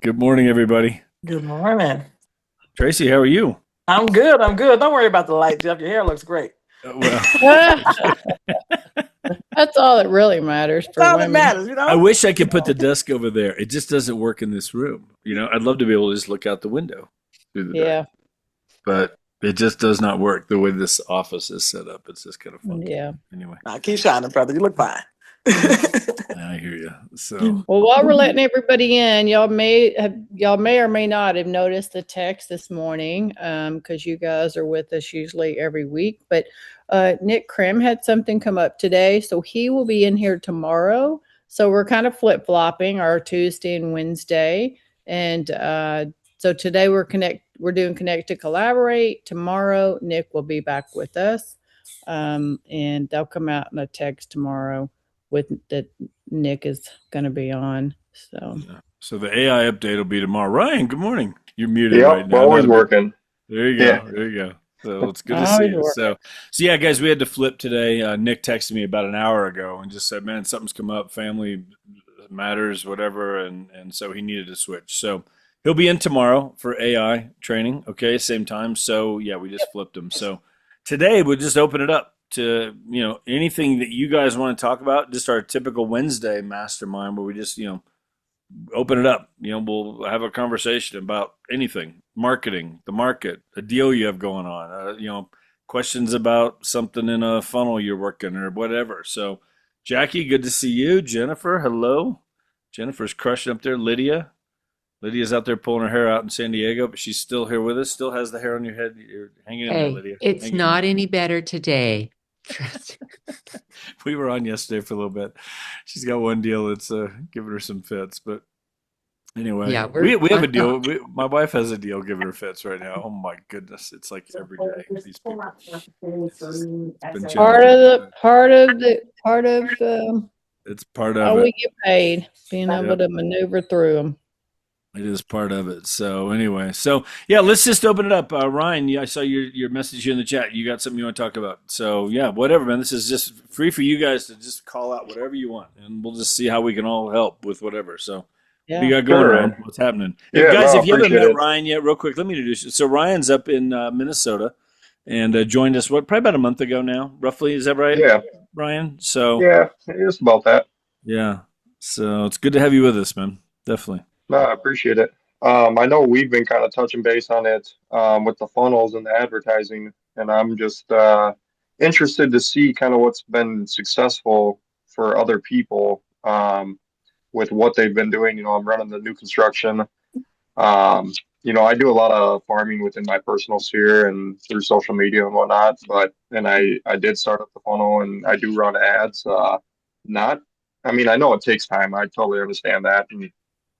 Good morning, everybody. Good morning. Tracy, how are you? I'm good. I'm good. Don't worry about the light, Jeff. Your hair looks great. Well, That's all that really matters That's for all that women. matters, I wish I could put the desk over there. It just doesn't work in this room. I'd love to be able to just look out the window through the day, Yeah, but it just does not work the way this office is set up. It's just kind of funky. yeah. Anyway, Nah, keep shining, brother. You look fine. I hear you. So, Well, while we're letting everybody in, y'all may or may not have noticed the text this morning, because you guys are with us usually every week. But Nick Krim had something come up today, so he will be in here tomorrow. So we're kind of flip flopping our Tuesday and Wednesday, and so today We're doing Connect to Collaborate. Tomorrow, Nick will be back with us, and they'll come out in a text tomorrow with that Nick is going to be on. so the AI update will be tomorrow. Ryan, good morning. You're muted right Yep, now. always working. There you go. Yeah. There you go. So it's good to see you. So yeah, guys, we had to flip today. Nick texted me about an hour ago and just said, "Man, something's come up, family matters, whatever," and so he needed to switch. So he'll be in tomorrow for AI training. Okay, same time. So yeah, we just flipped him. So today we'll just open it up to anything that you guys want to talk about. Just our typical Wednesday mastermind where we just open it up. We'll have a conversation about anything, marketing, the market, a deal you have going on, questions about something in a funnel you're working or whatever. So, Jackie, good to see you. Jennifer, hello. Jennifer's crushing up there. Lydia's out there pulling her hair out in San Diego, but she's still here with us. Still has the hair on your head. You're hanging in there, Lydia. It's not any better today. We were on yesterday for a little bit. She's got one deal that's giving her some fits, but anyway, Yeah, we have a deal. My wife has a deal giving her fits right now. Oh my goodness, it's like every day. These people. It's part of It's part how of we it. get paid, being able to maneuver through them. It is part of it. So anyway, yeah, let's just open it up. Ryan, I saw your message here in the chat. You got something you want to talk about? So yeah, whatever, man. This is just free for you guys to just call out whatever you want, and we'll just see how we can all help with whatever. So. Yeah. What do you got going, Ryan? What's happening? Yeah, Guys, no, if you haven't met appreciate it. Ryan yet, real quick, let me introduce you. So Ryan's up in Minnesota and joined us, probably about a month ago now, roughly. Is that right, Yeah, Ryan? So, yeah, it's about that. yeah. So it's good to have you with us, man. Definitely. No, I appreciate it. I know we've been kind of touching base on it with the funnels and the advertising, and I'm just interested to see kind of what's been successful for other people with what they've been doing. I'm running the new construction. Um, I do a lot of farming within my personal sphere and through social media and whatnot, and I did start up the funnel and I do run ads. Not, I mean, I know it takes time. I totally understand that. And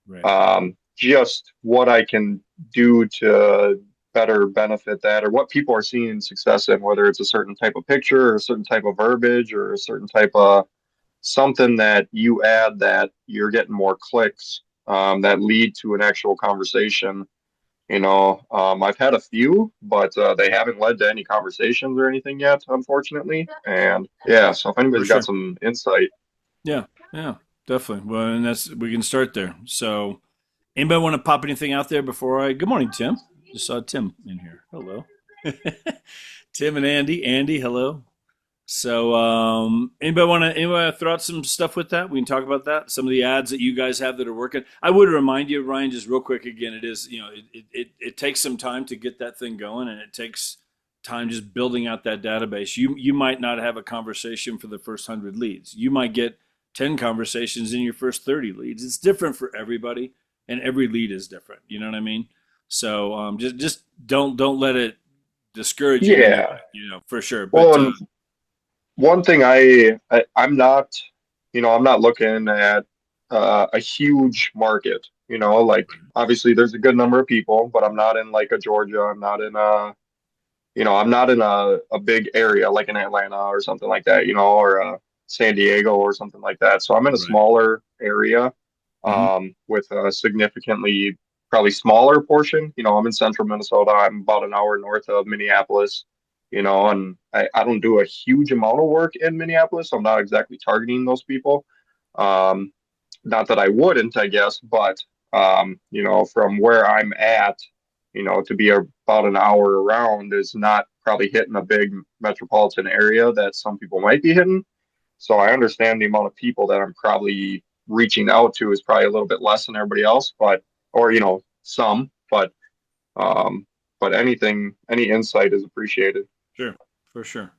Right. just what I can do to better benefit that or what people are seeing success in, whether it's a certain type of picture or a certain type of verbiage or a certain type of something that you add that you're getting more clicks that lead to an actual conversation. I've had a few, but they haven't led to any conversations or anything yet, unfortunately. And yeah, so if anybody's got some insight. Yeah, definitely. Well, and we can start there. So, anybody want to pop anything out there before I? Good morning, Tim. Just saw Tim in here. Hello, Tim and Andy. Andy, hello. So, anybody want to throw out some stuff with that? We can talk about that. Some of the ads that you guys have that are working. I would remind you, Ryan, just real quick again. It is, it takes some time to get that thing going, and it takes time just building out that database. You might not have a conversation for the first 100 leads. You might get 10 conversations in your first 30 leads. It's different for everybody, and every lead is different. You know what I mean? So, just don't let it discourage you. Yeah. For sure. But Well, one thing I'm not, I'm not looking at a huge market. Like obviously there's a good number of people, but I'm not in like a Georgia. I'm not in I'm not in a big area like in Atlanta or something like that, or San Diego or something like that. So I'm in a right. smaller area with a significantly probably smaller portion. I'm in central Minnesota. I'm about an hour north of Minneapolis, and I don't do a huge amount of work in Minneapolis. So I'm not exactly targeting those people. Not that I wouldn't, I guess, but From where I'm at, to be about an hour around is not probably hitting a big metropolitan area that some people might be hitting. So I understand the amount of people that I'm probably reaching out to is probably a little bit less than everybody else, or some, um, but any insight is appreciated. Sure, for sure.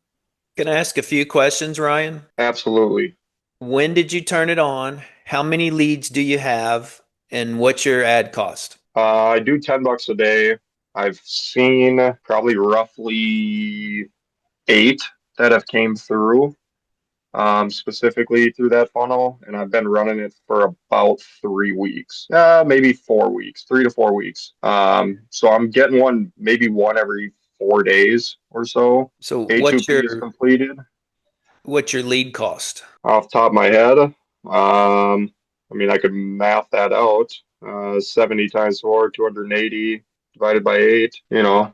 Can I ask a few questions, Ryan? Absolutely. When did you turn it on? How many leads do you have? And what's your ad cost? I do $10 a day. I've seen probably roughly 8 that have came through, specifically through that funnel, and I've been running it for about 3 weeks, maybe 4 weeks, 3 to 4 weeks. So I'm getting maybe one every 4 days or so. So A2P is completed. what's your lead cost? Off the top of my head, I could math that out. 70 times 4, 280 divided by 8.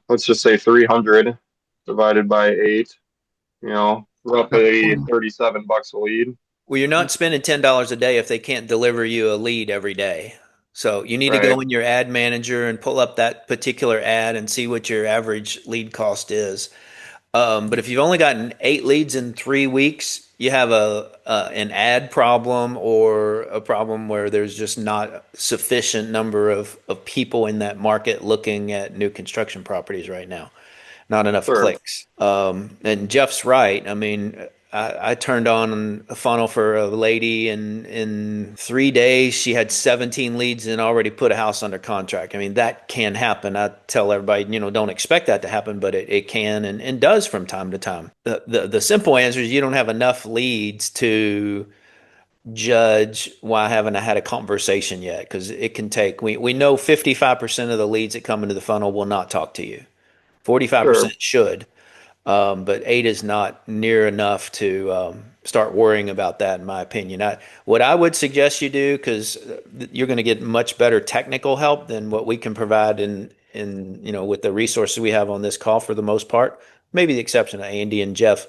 Let's just say 300 divided by 8. Roughly $37 a lead. Well, you're not spending $10 a day if they can't deliver you a lead every day. So you need to go Right. in your ad manager and pull up that particular ad and see what your average lead cost is. But if you've only gotten 8 leads in 3 weeks, you have an ad problem or a problem where there's just not sufficient number of people in that market looking at new construction properties right now. Not enough Sure. clicks. And Jeff's right. I mean, I turned on a funnel for a lady, and in 3 days, she had 17 leads and already put a house under contract. I mean, that can happen. I tell everybody, don't expect that to happen, but it can and does from time to time. The simple answer is you don't have enough leads to judge why I haven't had a conversation yet, because it can take, we know 55% of the leads that come into the funnel will not talk to you. 45% Sure. should, but 8 is not near enough to start worrying about that, in my opinion. What I would suggest you do, because you're going to get much better technical help than what we can provide with the resources we have on this call for the most part, maybe the exception of Andy and Jeff.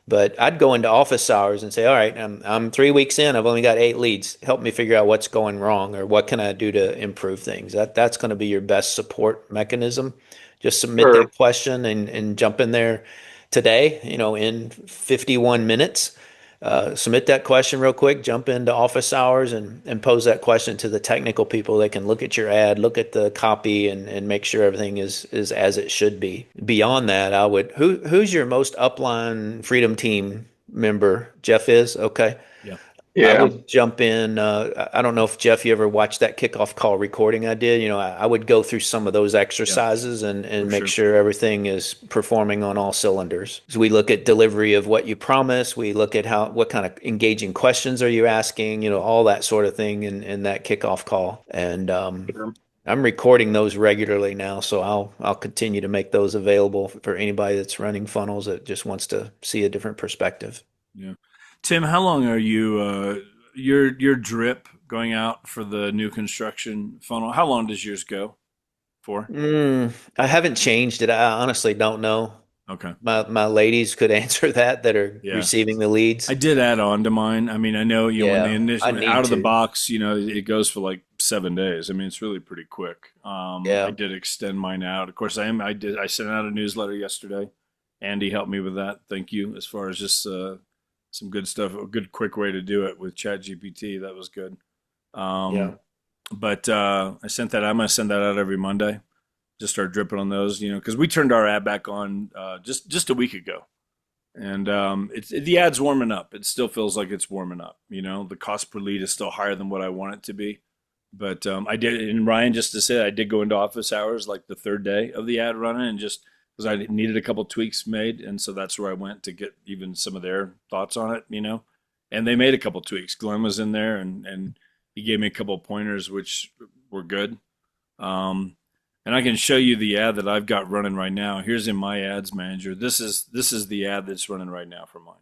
But I'd go into office hours and say, all right, I'm 3 weeks in. I've only got 8 leads. Help me figure out what's going wrong, or what can I do to improve things. That's going to be your best support mechanism. Just submit Sure. that question and jump in there today, in 51 minutes. Submit that question real quick, jump into office hours and pose that question to the technical people. They can look at your ad, look at the copy, and make sure everything is as it should be. Beyond that, who's your most upline Freedom Team member? Jeff is? Okay. Yeah. I Yeah. would jump in. I don't know if Jeff, you ever watched that kickoff call recording I did. I would go through some of those exercises and For make sure. sure everything is performing on all cylinders. So we look at delivery of what you promise. We look at what kind of engaging questions are you asking, all that sort of thing in that kickoff call. And Sure. I'm recording those regularly now, so I'll continue to make those available for anybody that's running funnels that just wants to see a different perspective. Yeah. Tim, how long are you your drip going out for the new construction funnel? How long does yours go for? I haven't changed it. I honestly don't know. Okay. My ladies could answer that are Yeah. receiving the leads. I did add on to mine. I mean, I know, when Yeah, they I initially need out of the to. box, it goes for like 7 days. I mean, it's really pretty quick. Yeah. I did extend mine out. Of course, I sent out a newsletter yesterday. Andy helped me with that. Thank you. As far as just some good stuff, a good quick way to do it with ChatGPT. That was good. Yeah. But I sent that. I'm going to send that out every Monday. Just start dripping on those, because we turned our ad back on just a week ago, and the ad's warming up. It still feels like it's warming up. The cost per lead is still higher than what I want it to be, but I did. And Ryan, just to say, I did go into office hours like the third day of the ad running, and just because I needed a couple tweaks made, and so that's where I went to get even some of their thoughts on it. And they made a couple tweaks. Glenn was in there, and he gave me a couple pointers, which were good. And I can show you the ad that I've got running right now. Here's in my ads manager. This is the ad that's running right now for mine.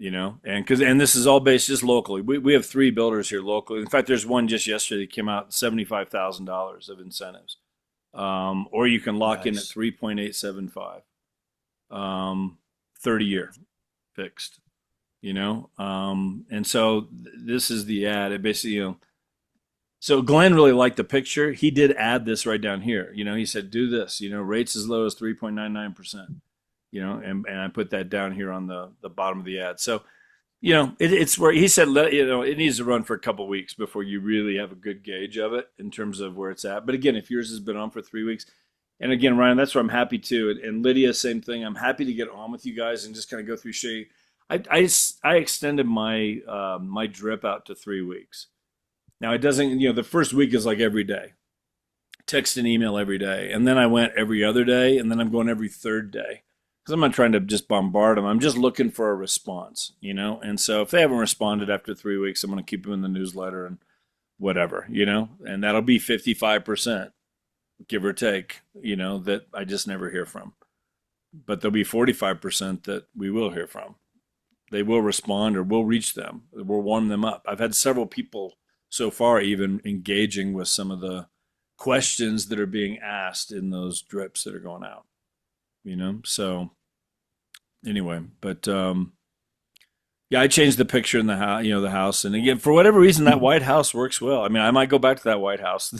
And this is all based just locally. We have 3 builders here locally. In fact, there's one just yesterday that came out $75,000 of incentives. Or you can lock in at Nice. 3.875, 30-year fixed. And so this is the ad. It basically, So Glenn really liked the picture. He did add this right down here. He said, do this, rates as low as 3.99%, and I put that down here on the bottom of the ad. So, it's where he said, it needs to run for a couple weeks before you really have a good gauge of it in terms of where it's at. But again, if yours has been on for 3 weeks, and again, Ryan, that's where I'm happy to. And Lydia, same thing. I'm happy to get on with you guys and just kind of go through, show you. I extended my my drip out to 3 weeks. Now it doesn't, the first week is like every day, text and email every day, and then I went every other day, and then I'm going every third day because I'm not trying to just bombard them. I'm just looking for a response, And so if they haven't responded after 3 weeks, I'm going to keep them in the newsletter and whatever, and that'll be 55%, give or take, that I just never hear from. But there'll be 45% that we will hear from. They will respond, or we'll reach them. We'll warm them up. I've had several people so far even engaging with some of the questions that are being asked in those drips that are going out. So anyway, but yeah, I changed the picture in the house, the house, and again, for whatever reason, that White House works well. I mean, I might go back to that White House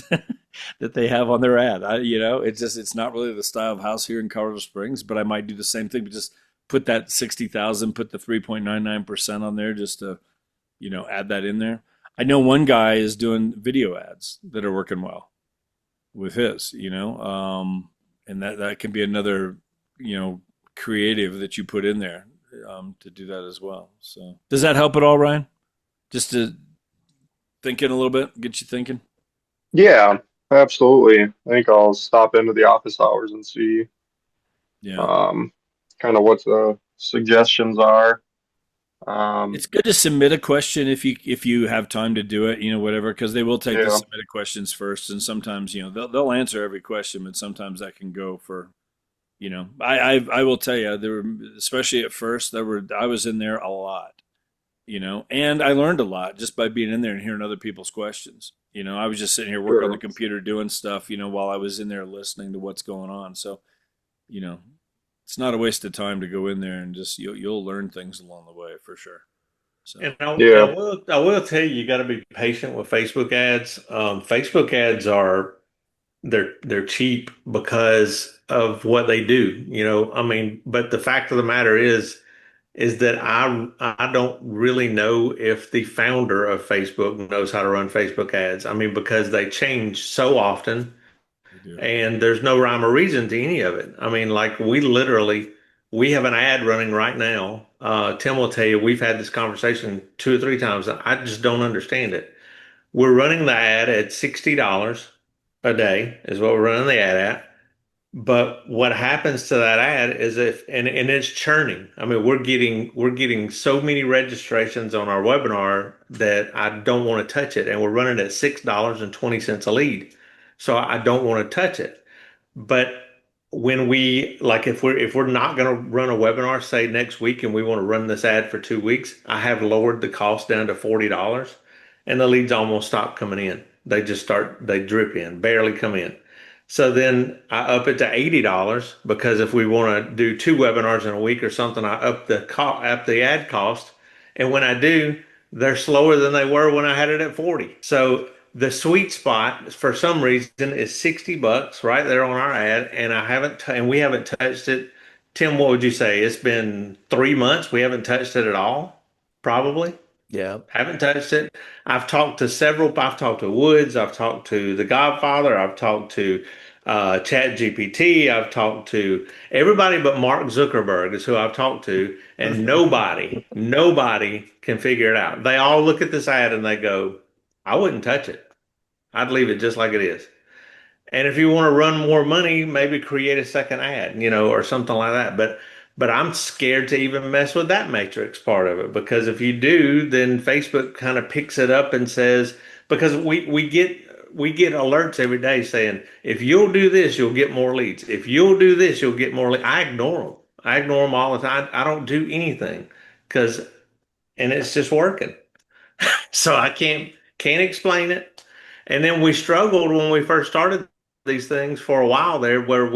that they have on their ad. It's not really the style of house here in Colorado Springs, but I might do the same thing, but just put that 60,000, put the 3.99% on there, just to, add that in there. I know one guy is doing video ads that are working well with his, and that can be another, creative that you put in there to do that as well. So does that help at all, Ryan? Just to thinking a little bit, get you thinking? Yeah, absolutely. I think I'll stop into the office hours and see Yeah. kind of what the suggestions are. It's good to submit a question if you have time to do it, whatever, because they will take the Yeah, submitted questions first, and sometimes they'll answer every question, but sometimes that can go for I will tell you, there were, especially at first, I was in there a lot, and I learned a lot just by being in there and hearing other people's questions. I was just sitting here working on the sure. computer doing stuff, while I was in there listening to what's going on. So, you know, it's not a waste of time to go in there and just you'll learn things along the way for sure. So And I, Yeah, I will tell you, you got to be patient with Facebook ads. Facebook ads are they're cheap because of what they do. I mean, but the fact of the matter is that I don't really know if the founder of Facebook knows how to run Facebook ads. I mean, because they change so often they do. and there's no rhyme or reason to any of it. I mean, like we have an ad running right now. Tim will tell you we've had this conversation 2 or 3 times. I just don't understand it. We're running the ad at $60 a day is what we're running the ad at. But what happens to that ad is and it's churning. I mean, we're getting so many registrations on our webinar that I don't want to touch it. And we're running at $6.20 a lead. So I don't want to touch it. But when we like if we're not going to run a webinar, say next week, and we want to run this ad for 2 weeks, I have lowered the cost down to $40 and the leads almost stop coming in. They drip in, barely come in. So then I up it to $80 because if we want to do 2 webinars in a week or something, I up the ad cost. And when I do, they're slower than they were when I had it at 40. So the sweet spot for some reason is $60 right there on our ad. And and we haven't touched it. Tim, what would you say? It's been 3 months. We haven't touched it at all, probably. Yeah. Haven't touched it. I've talked to Woods, I've talked to The Godfather, I've talked to Chat GPT, I've talked to everybody but Mark Zuckerberg is who I've talked to, and nobody can figure it out. They all look at this ad and they go, I wouldn't touch it. I'd leave it just like it is. And if you want to run more money, maybe create a second ad, or something like that. But I'm scared to even mess with that matrix part of it because if you do, then Facebook kind of picks it up and says, because we get alerts every day saying, if you'll do this, you'll get more leads. If you'll do this, you'll get more leads. I ignore them. I ignore them all the time. I don't do anything and it's just working. So I can't explain it. And then we struggled when we first started these things for a while there, where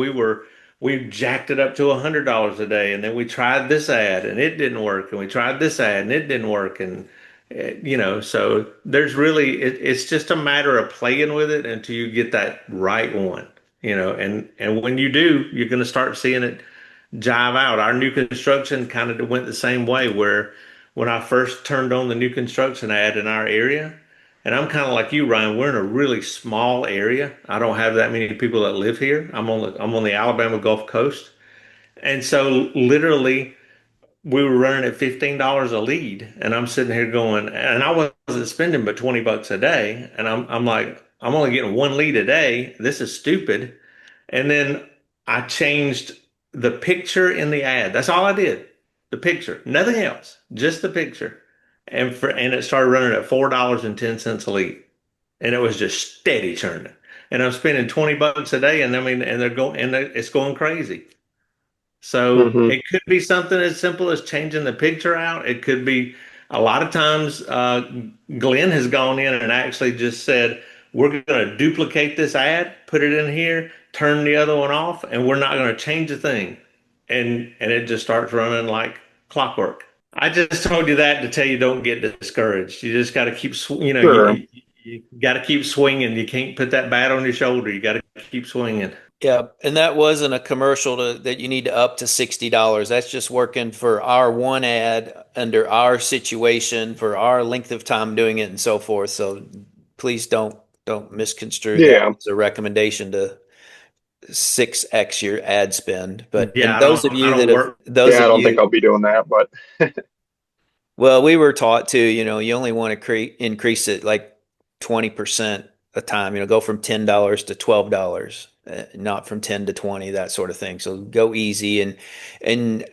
we jacked it up to $100 a day, and then we tried this ad and it didn't work, and we tried this ad and it didn't work, and So there's really it's just a matter of playing with it until you get that right one, and when you do, you're going to start seeing it jive out. Our new construction kind of went the same way where when I first turned on the new construction ad in our area, and I'm kind of like you, Ryan, we're in a really small area. I don't have that many people that live here. I'm on the Alabama Gulf Coast. And so literally we were running at $15 a lead, and I'm sitting here going, and I wasn't spending but $20 a day. And I'm like, I'm only getting one lead a day. This is stupid. And then I changed the picture in the ad. That's all I did. The picture, nothing else, just the picture. And it started running at $4.10 a lead. And it was just steady churning. And I'm spending $20 a day, and I mean, and it's going crazy. So Hmm. it could be something as simple as changing the picture out. It could be a lot of times Glenn has gone in and actually just said, we're going to duplicate this ad, put it in here, turn the other one off, and we're not going to change a thing. And it just starts running like clockwork. I just told you that to tell you don't get discouraged. You just got to keep, Sure. you got to keep swinging. You can't put that bat on your shoulder. You got to keep swinging. Yeah, and that wasn't a commercial that you need to up to $60. That's just working for our one ad under our situation for our length of time doing it and so forth. So please don't misconstrue that Yeah. as a recommendation to 6x your ad spend. But Yeah, and those of I you don't that have work. those Yeah, I of don't think you I'll be doing that, but well, we were taught to, you only want to increase it like 20% a time, go from $10 to $12, not from 10 to 20, that sort of thing. So go easy and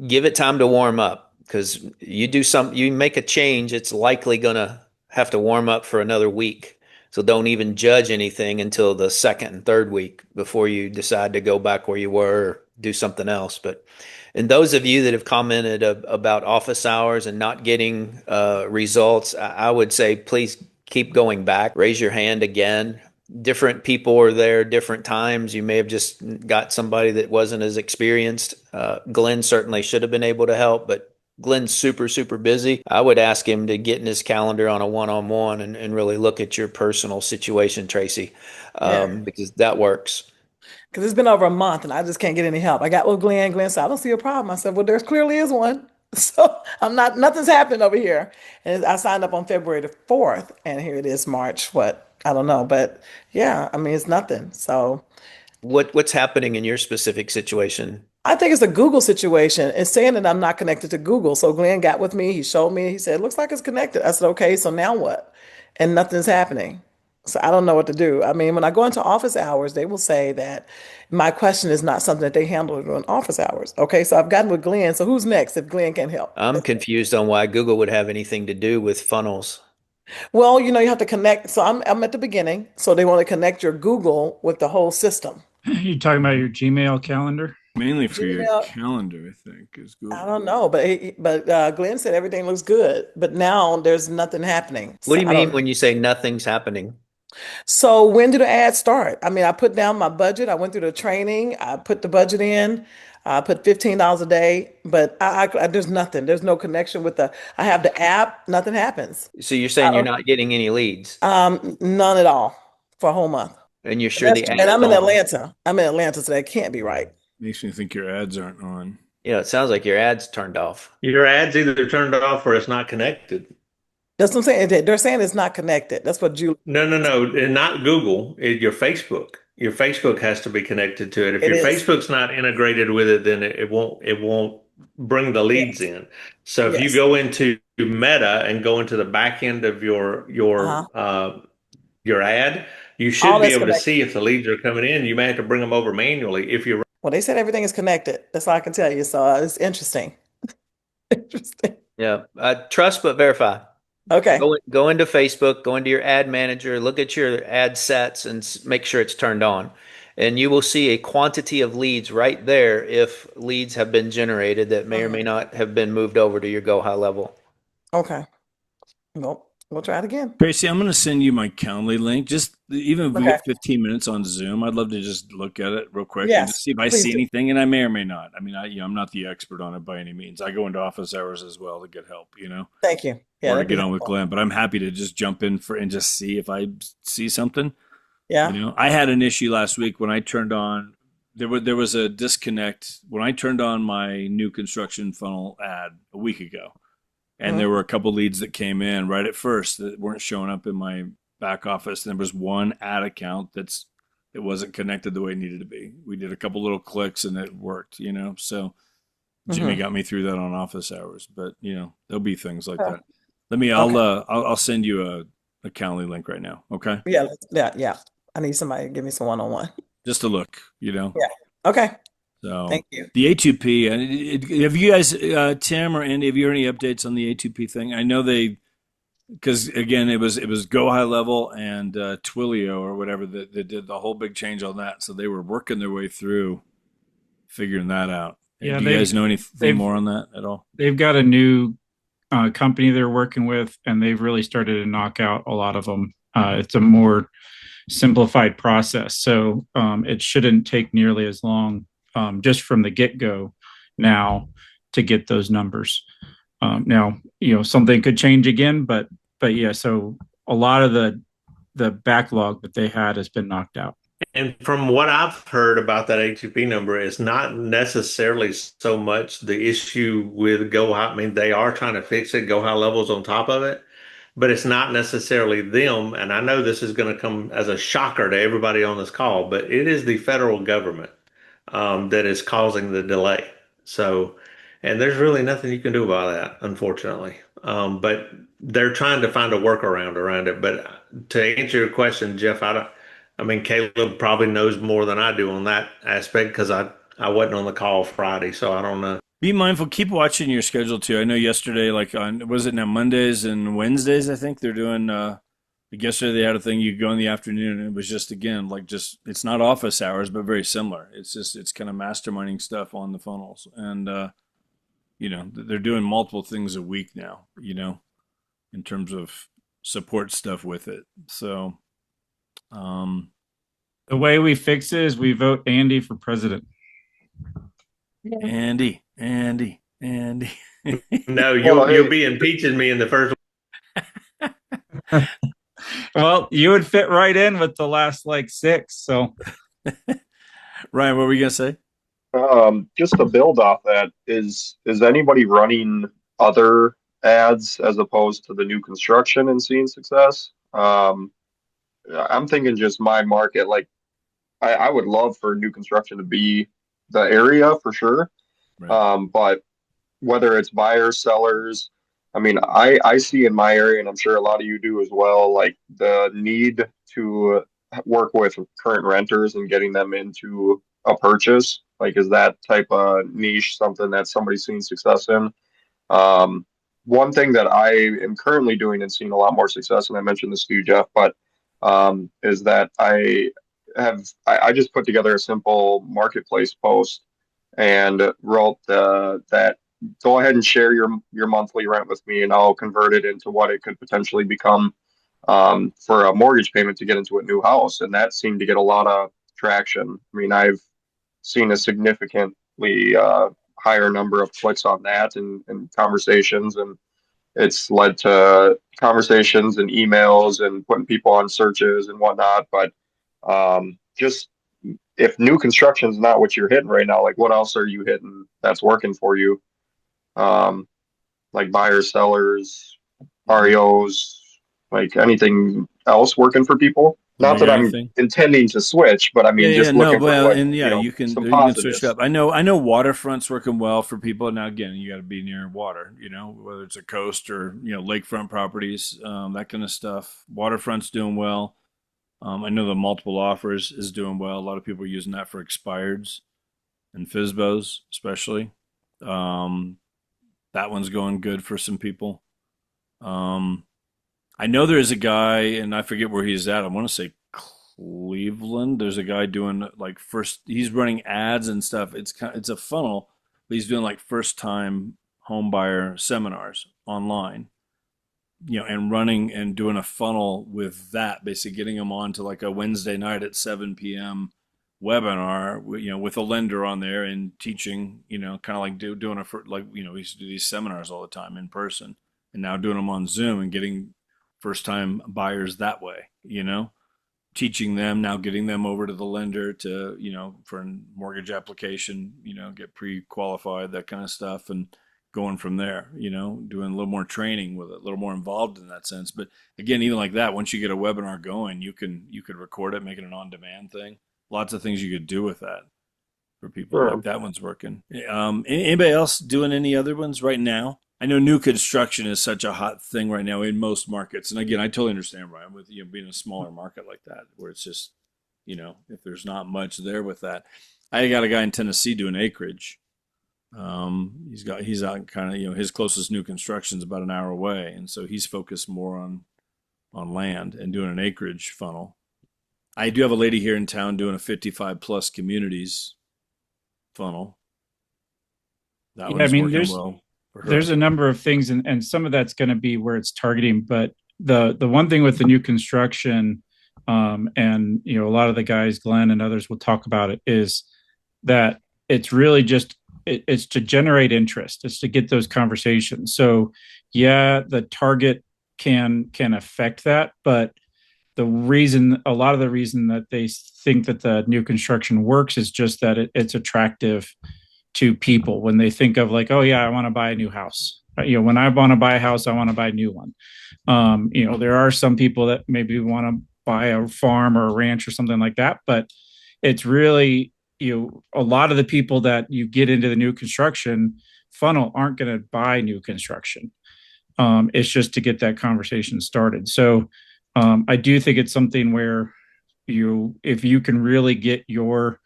give it time to warm up because you make a change, it's likely going to have to warm up for another week. So don't even judge anything until the second and third week before you decide to go back where you were or do something else. But and those of you that have commented about office hours and not getting results, I would say please keep going back. Raise your hand again. Different people are there, different times. You may have just got somebody that wasn't as experienced. Glenn certainly should have been able to help, but Glenn's super, super busy. I would ask him to get in his calendar on a one-on-one and really look at your personal situation, Tracy, Yeah. because that works. Because it's been over a month and I just can't get any help. I got with Glenn. Glenn said, I don't see a problem. I said, well, there clearly is one. So nothing's happening over here. And I signed up on February the 4th, and here it is March, what? I don't know. But yeah, I mean, it's nothing. So What's happening in your specific situation? I think it's a Google situation. It's saying that I'm not connected to Google. So Glenn got with me. He showed me. He said, it looks like it's connected. I said, okay, so now what? And nothing's happening. So I don't know what to do. I mean, when I go into office hours, they will say that my question is not something that they handle during office hours. Okay, so I've gotten with Glenn. So who's next if Glenn can help? I'm confused on why Google would have anything to do with funnels. Well, you have to connect. So I'm at the beginning. So they want to connect your Google with the whole system. You talking about your Gmail calendar? Mainly for your Gmail, calendar, I think, is I Google. don't know, but Glenn said everything looks good, but now there's nothing happening. What So do you I mean don't. when you say nothing's happening? So when do the ads start? I mean, I put down my budget. I went through the training. I put the budget in. I put $15 a day, but there's nothing. There's no connection with the. I have the app. Nothing happens. So you're saying you're not getting any leads None at all for a whole month. and you're sure That's, the and ad's I'm in on. Atlanta. I'm in Atlanta, so that can't be right. Makes me think your ads aren't on. It sounds like your ad's turned off. Your ad's either turned off or it's not connected. That's what I'm saying. They're saying it's not connected. That's what Julie. No, and not Google. Your Facebook. Your Facebook has to be connected to it. If It your is. Facebook's not integrated with it, then it won't bring the leads Yes. in. So if you Yes. go into Meta and go into the back end of your ad, you should All be that's able to connected. see if the leads are coming in. You may have to bring them over manually if you're Well, they said everything is connected. That's all I can tell you. So it's interesting. Interesting. Yeah. Trust but verify. Okay. Go into Facebook, go into your ad manager, look at your ad sets and make sure it's turned on. And you will see a quantity of leads right there if leads have been generated that may or may not have been moved over to your Go High level. Okay. Nope. We'll try it again. Tracy, I'm going to send you my Calendly link. Just even if we Okay. get 15 minutes on Zoom, I'd love to just look at it real quick and just Yes, see if I please see do. anything, and I may or may not. I mean, I'm not the expert on it by any means. I go into office hours as well to get help, Thank you. Yeah, or to that'd be get on with helpful. Glenn. But I'm happy to just jump in and just see if I see something. Yeah. I had an issue last week when I turned on. There was a disconnect when I turned on my new construction funnel ad a week ago. And there Mhm. were a couple leads that came in right at first that weren't showing up in my back office. And there was one ad account it wasn't connected the way it needed to be. We did a couple little clicks and it worked. So Jimmy Mhm. got me through that on office hours. But there'll be things like Oh, that. Let me. okay. I'll send you a Calendly link right now. Okay, Yeah. Yeah. Yeah. I need somebody to give me some one-on-one. just a look. Yeah. Okay. So Thank you. the A2P. Have you guys, Tim or Andy, have you heard any updates on the A2P thing? I know because again, it was Go High Level and Twilio or whatever that did the whole big change on that. So they were working their way through figuring that out. Yeah, Do you guys know anything they've more on that at all? they've got a new company they're working with, and they've really started to knock out a lot of them. It's a more simplified process, so it shouldn't take nearly as long just from the get go now to get those numbers. Now, something could change again, but yeah, so a lot of the backlog that they had has been knocked out. And from what I've heard about that A2P number, it's not necessarily so much the issue with Go High. I mean, they are trying to fix it, Go High levels on top of it, but it's not necessarily them. And I know this is going to come as a shocker to everybody on this call, but it is the federal government that is causing the delay. So, and there's really nothing you can do about that, unfortunately. But they're trying to find a workaround around it. But to answer your question, Jeff, I mean, Caleb probably knows more than I do on that aspect because I wasn't on the call Friday, so I don't know. Be mindful. Keep watching your schedule too. I know yesterday, like was it now Mondays and Wednesdays? I think they're doing. Like yesterday they had a thing you could go in the afternoon, and it was just again like it's not office hours, but very similar. It's kind of masterminding stuff on the funnels, and they're doing multiple things a week now. In terms of support stuff with it. So, The way we fix it is we vote Andy for president. Andy. No, Well, you'll hey, be impeaching me in the first. Well, you would fit right in with the last like six. So Ryan, what were you gonna say? just to build off that, is anybody running other ads as opposed to the new construction and seeing success? I'm thinking just my market, like I would love for new construction to be the area for sure. Right. But whether it's buyers, sellers, I mean, I see in my area, and I'm sure a lot of you do as well, like the need to work with current renters and getting them into a purchase. Like, is that type of niche something that somebody's seen success in? Um, One thing that I am currently doing and seeing a lot more success, and I mentioned this to you, Jeff, but is that I just put together a simple marketplace post and wrote that go ahead and share your monthly rent with me, and I'll convert it into what it could potentially become for a mortgage payment to get into a new house, and that seemed to get a lot of traction. I mean, I've seen a significantly higher number of clicks on that and conversations, and it's led to conversations and emails and putting people on searches and whatnot. But just if new construction is not what you're hitting right now, like what else are you hitting that's working for you? Um, like buyers, sellers, REOs, like anything else working for people. Yeah, Not that I'm anything. intending to switch, but I mean, Yeah, just no, looking for well, what, and yeah, you some can switch it positives. up. I know waterfront's working well for people. Now again, you got to be near water, whether it's a coast or lakefront properties, that kind of stuff. Waterfront's doing well. I know the multiple offers is doing well. A lot of people are using that for expireds and FSBOs, especially. Um, that one's going good for some people. I know there is a guy, and I forget where he's at. I want to say Cleveland. There's a guy doing like first. He's running ads and stuff. It's a funnel, but he's doing like first time home buyer seminars online, and running and doing a funnel with that, basically getting them on to like a Wednesday night at 7 p.m. webinar, with a lender on there and teaching, kind of like doing we used to do these seminars all the time in person, and now doing them on Zoom and getting first time buyers that way, teaching them, now getting them over to the lender to, for a mortgage application, get pre-qualified, that kind of stuff, and going from there, doing a little more training with it, a little more involved in that sense. But again, even like that, once you get a webinar going, you could record it, make it an on-demand thing. Lots of things you could do with that for people. Sure. Like that one's working. Anybody else doing any other ones right now? I know new construction is such a hot thing right now in most markets. And again, I totally understand, Brian, with being a smaller market like that, where it's just, if there's not much there with that. I got a guy in Tennessee doing acreage. He's out kind of, his closest new construction is about an hour away. And so he's focused more on land and doing an acreage funnel. I do have a lady here in town doing a 55 plus communities funnel. That one's working well for her. There's a number of things, and some of that's going to be where it's targeting. But the one thing with the new construction, and a lot of the guys, Glenn and others will talk about it, is that it's really just it's to generate interest. It's to get those conversations. So yeah, the target can affect that, but a lot of the reason that they think that the new construction works is just that it's attractive to people when they think of like, oh yeah, I want to buy a new house. When I want to buy a house, I want to buy a new one. There are some people that maybe want to buy a farm or a ranch or something like that, but it's really, a lot of the people that you get into the new construction funnel aren't going to buy new construction. It's just to get that conversation started. So I do think it's something where if you can really get your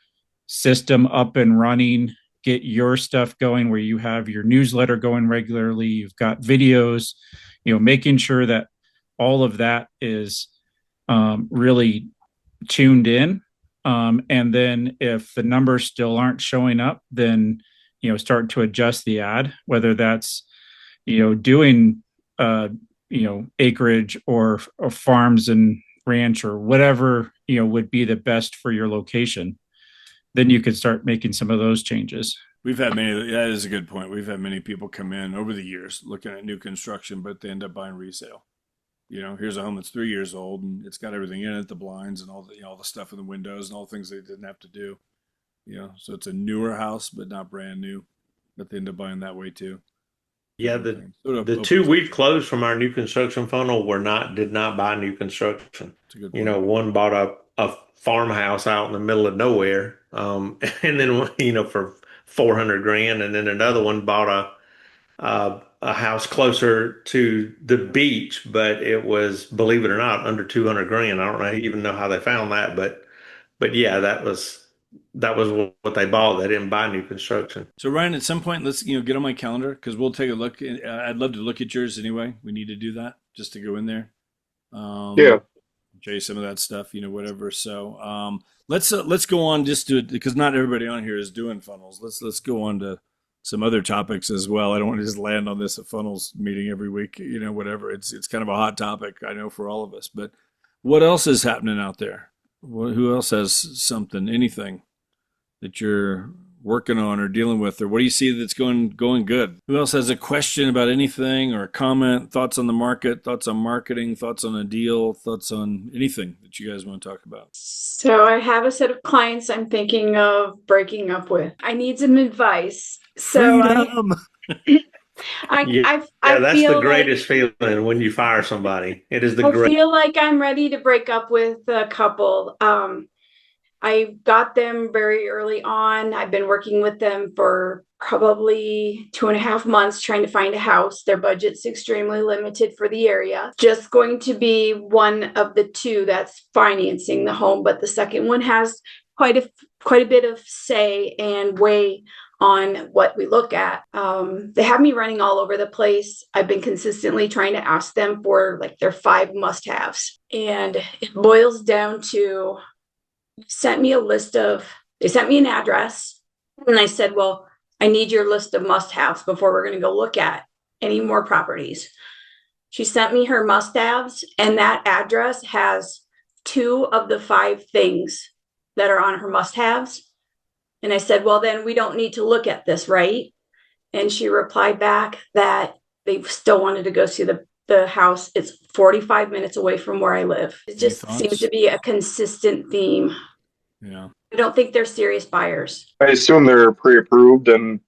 system up and running, get your stuff going where you have your newsletter going regularly, you've got videos, making sure that all of that is really tuned in. And then if the numbers still aren't showing up, then, start to adjust the ad, whether that's, doing, acreage or farms and ranch or whatever, would be the best for your location. Then you could start making some of those changes. We've had that is a good point. We've had many people come in over the years looking at new construction, but they end up buying resale. Here's a home that's 3 years old and it's got everything in it, the blinds and all the stuff in the windows and all the things they didn't have to do. So it's a newer house, but not brand new, but they end up buying that way too. Yeah, the two we've closed from our new construction funnel did not buy new construction. One bought a farmhouse out in the middle of nowhere, and then for $400,000, and then another one bought a house closer to the beach, but it was, believe it or not, under $200,000. I don't even know how they found that, but yeah, that was what they bought. They didn't buy new construction. So Ryan, at some point, let's get on my calendar because we'll take a look. I'd love to look at yours anyway. We need to do that just to go in there. Yeah. Show you some of that stuff, whatever. So let's go on just to, because not everybody on here is doing funnels. Let's go on to some other topics as well. I don't want to just land on this at funnels meeting every week, whatever. It's kind of a hot topic, I know, for all of us. But what else is happening out there? Who else has something, anything that you're working on or dealing with, or what do you see that's going good? Who else has a question about anything or a comment, thoughts on the market, thoughts on marketing, thoughts on a deal, thoughts on anything that you guys want to talk about? So I have a set of clients I'm thinking of breaking up with. I need some advice. So I that's feel the greatest feeling when you fire somebody. It is the I greatest. feel like I'm ready to break up with a couple. I got them very early on. I've been working with them for probably 2.5 months trying to find a house. Their budget's extremely limited for the area. Just going to be one of the two that's financing the home, but the second one has quite a bit of say and weigh on what we look at. They have me running all over the place. I've been consistently trying to ask them for like their 5 must-haves. And it boils down to, they sent me an address, and I said, well, I need your list of must-haves before we're going to go look at any more properties. She sent me her must-haves, and that address has 2 of the 5 things that are on her must-haves. And I said, well, then we don't need to look at this, right? And she replied back that they still wanted to go see the house. It's 45 minutes away from where I live. It just seems to be a consistent theme. Yeah. I don't think they're serious buyers. I assume they're pre-approved and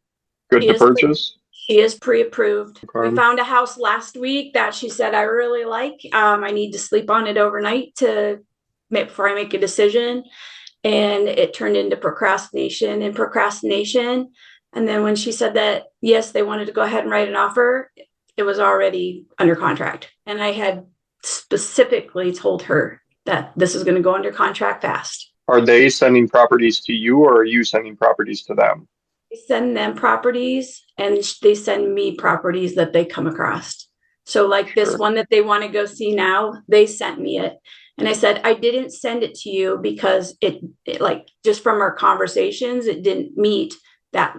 good to purchase. She is pre-approved. Okay. We found a house last week that she said I really like. I need to sleep on it overnight before I make a decision. And it turned into procrastination. And then when she said that, yes, they wanted to go ahead and write an offer, it was already under contract. And I had specifically told her that this is going to go under contract fast. Are they sending properties to you, or are you sending properties to them? I send them properties, and they send me properties that they come across. So like this one that they want to go see now, they sent me it. And I said, I didn't send it to you because it like, just from our conversations, it didn't meet that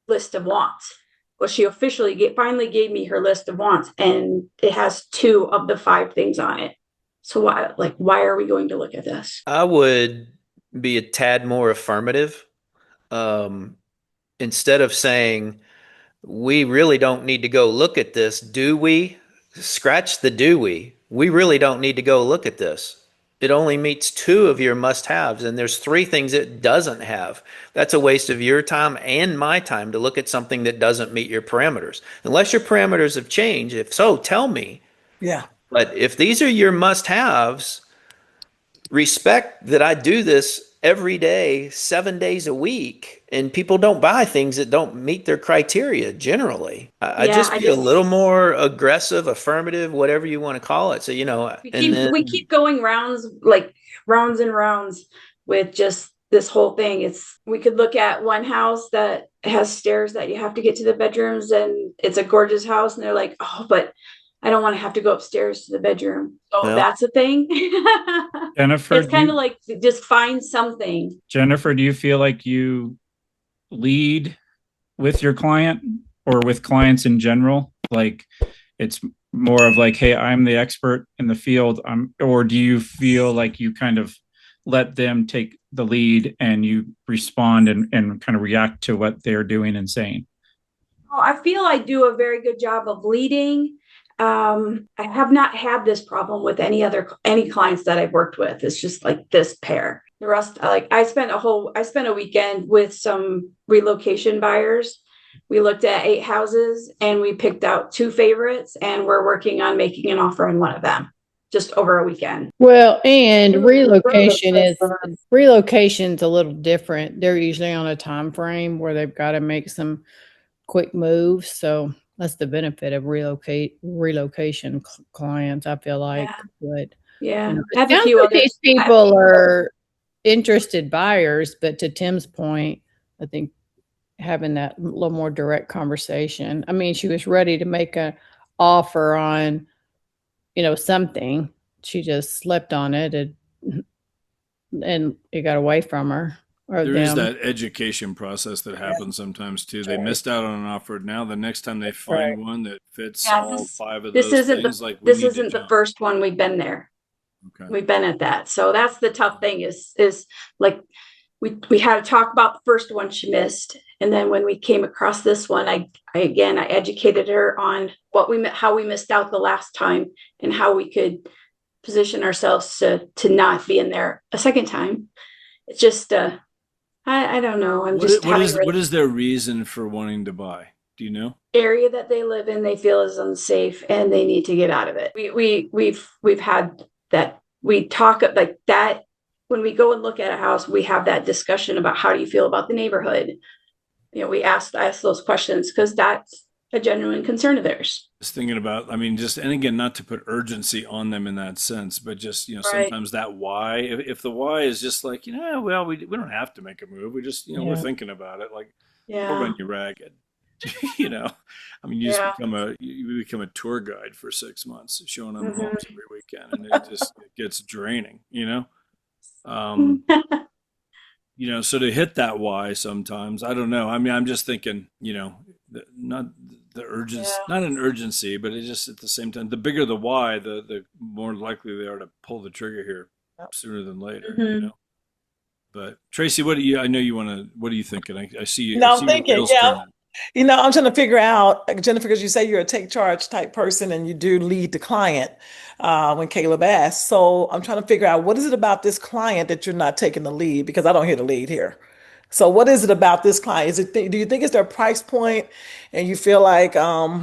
list of wants. Well, she officially finally gave me her list of wants, and it has 2 of the 5 things on it. So why are we going to look at this? I would be a tad more affirmative. Instead of saying, we really don't need to go look at this, do we? Scratch the do we. We really don't need to go look at this. It only meets 2 of your must-haves, and there's 3 things it doesn't have. That's a waste of your time and my time to look at something that doesn't meet your parameters. Unless your parameters have changed. If so, tell me. Yeah. But if these are your must-haves, respect that I do this every day, 7 days a week, and people don't buy things that don't meet their criteria generally. I just be a little more aggressive, affirmative, whatever you want to call it. So, we keep going rounds and rounds with just this whole thing. We could look at one house that has stairs that you have to get to the bedrooms, and it's a gorgeous house, and they're like, oh, but I don't want to have to go upstairs to the bedroom. So that's a thing. Jennifer, it's kind of like just find something. Jennifer, do you feel like you lead with your client or with clients in general? Like it's more of like, hey, I'm the expert in the field. Or do you feel like you kind of let them take the lead and you respond and kind of react to what they're doing and saying? Oh, I feel I do a very good job of leading. I have not had this problem with any clients that I've worked with. It's just like this pair. The rest, I spent a weekend with some relocation buyers. We looked at 8 houses and we picked out 2 favorites, and we're working on making an offer on one of them just over a weekend. Well, and relocation's a little different. They're usually on a time frame where they've got to make some quick moves. So that's the benefit of relocation clients, I feel like. But yeah, it sounds like these people are interested buyers, but to Tim's point, I think having that little more direct conversation. I mean, she was ready to make an offer on, something. She just slept on it and it got away from her. There is that education process that happens sometimes too. They missed out on an offer. Now the next time they find one that fits all 5 of those things, this isn't the first one we've been there. Okay. We've been at that. So that's the tough thing is like we had to talk about the first one she missed. And then when we came across this one, I educated her on how we missed out the last time and how we could position ourselves to not be in there a second time. It's just, I don't know. What is their reason for wanting to buy? Do you know? Area that they live in, they feel is unsafe and they need to get out of it. We've had that. We talk like that when we go and look at a house. We have that discussion about how do you feel about the neighborhood. We ask those questions because that's a genuine concern of theirs. Just thinking about, and again, not to put urgency on them in that sense, but just, sometimes that why, if the why is just like, we don't have to make a move. We just, we're thinking about it. Like, we'll run you ragged, you become a tour guide for 6 months, showing them homes every weekend, and it gets draining, so to hit that why sometimes, I don't know. I'm just thinking, not the urgency, Yeah. not an urgency, but it's just at the same time, the bigger the why, the more likely they are to pull the trigger here Yep. sooner than later, Mhm. But Tracy, what do you, I know you want to, what are you thinking? I see you, I No, I'm see your thinking, wheels yeah. turning. I'm trying to figure out, Jennifer, because you say you're a take charge type person and you do lead the client when Caleb asks. So I'm trying to figure out what is it about this client that you're not taking the lead because I don't hear the lead here. So what is it about this client? Do you think it's their price point and you feel like I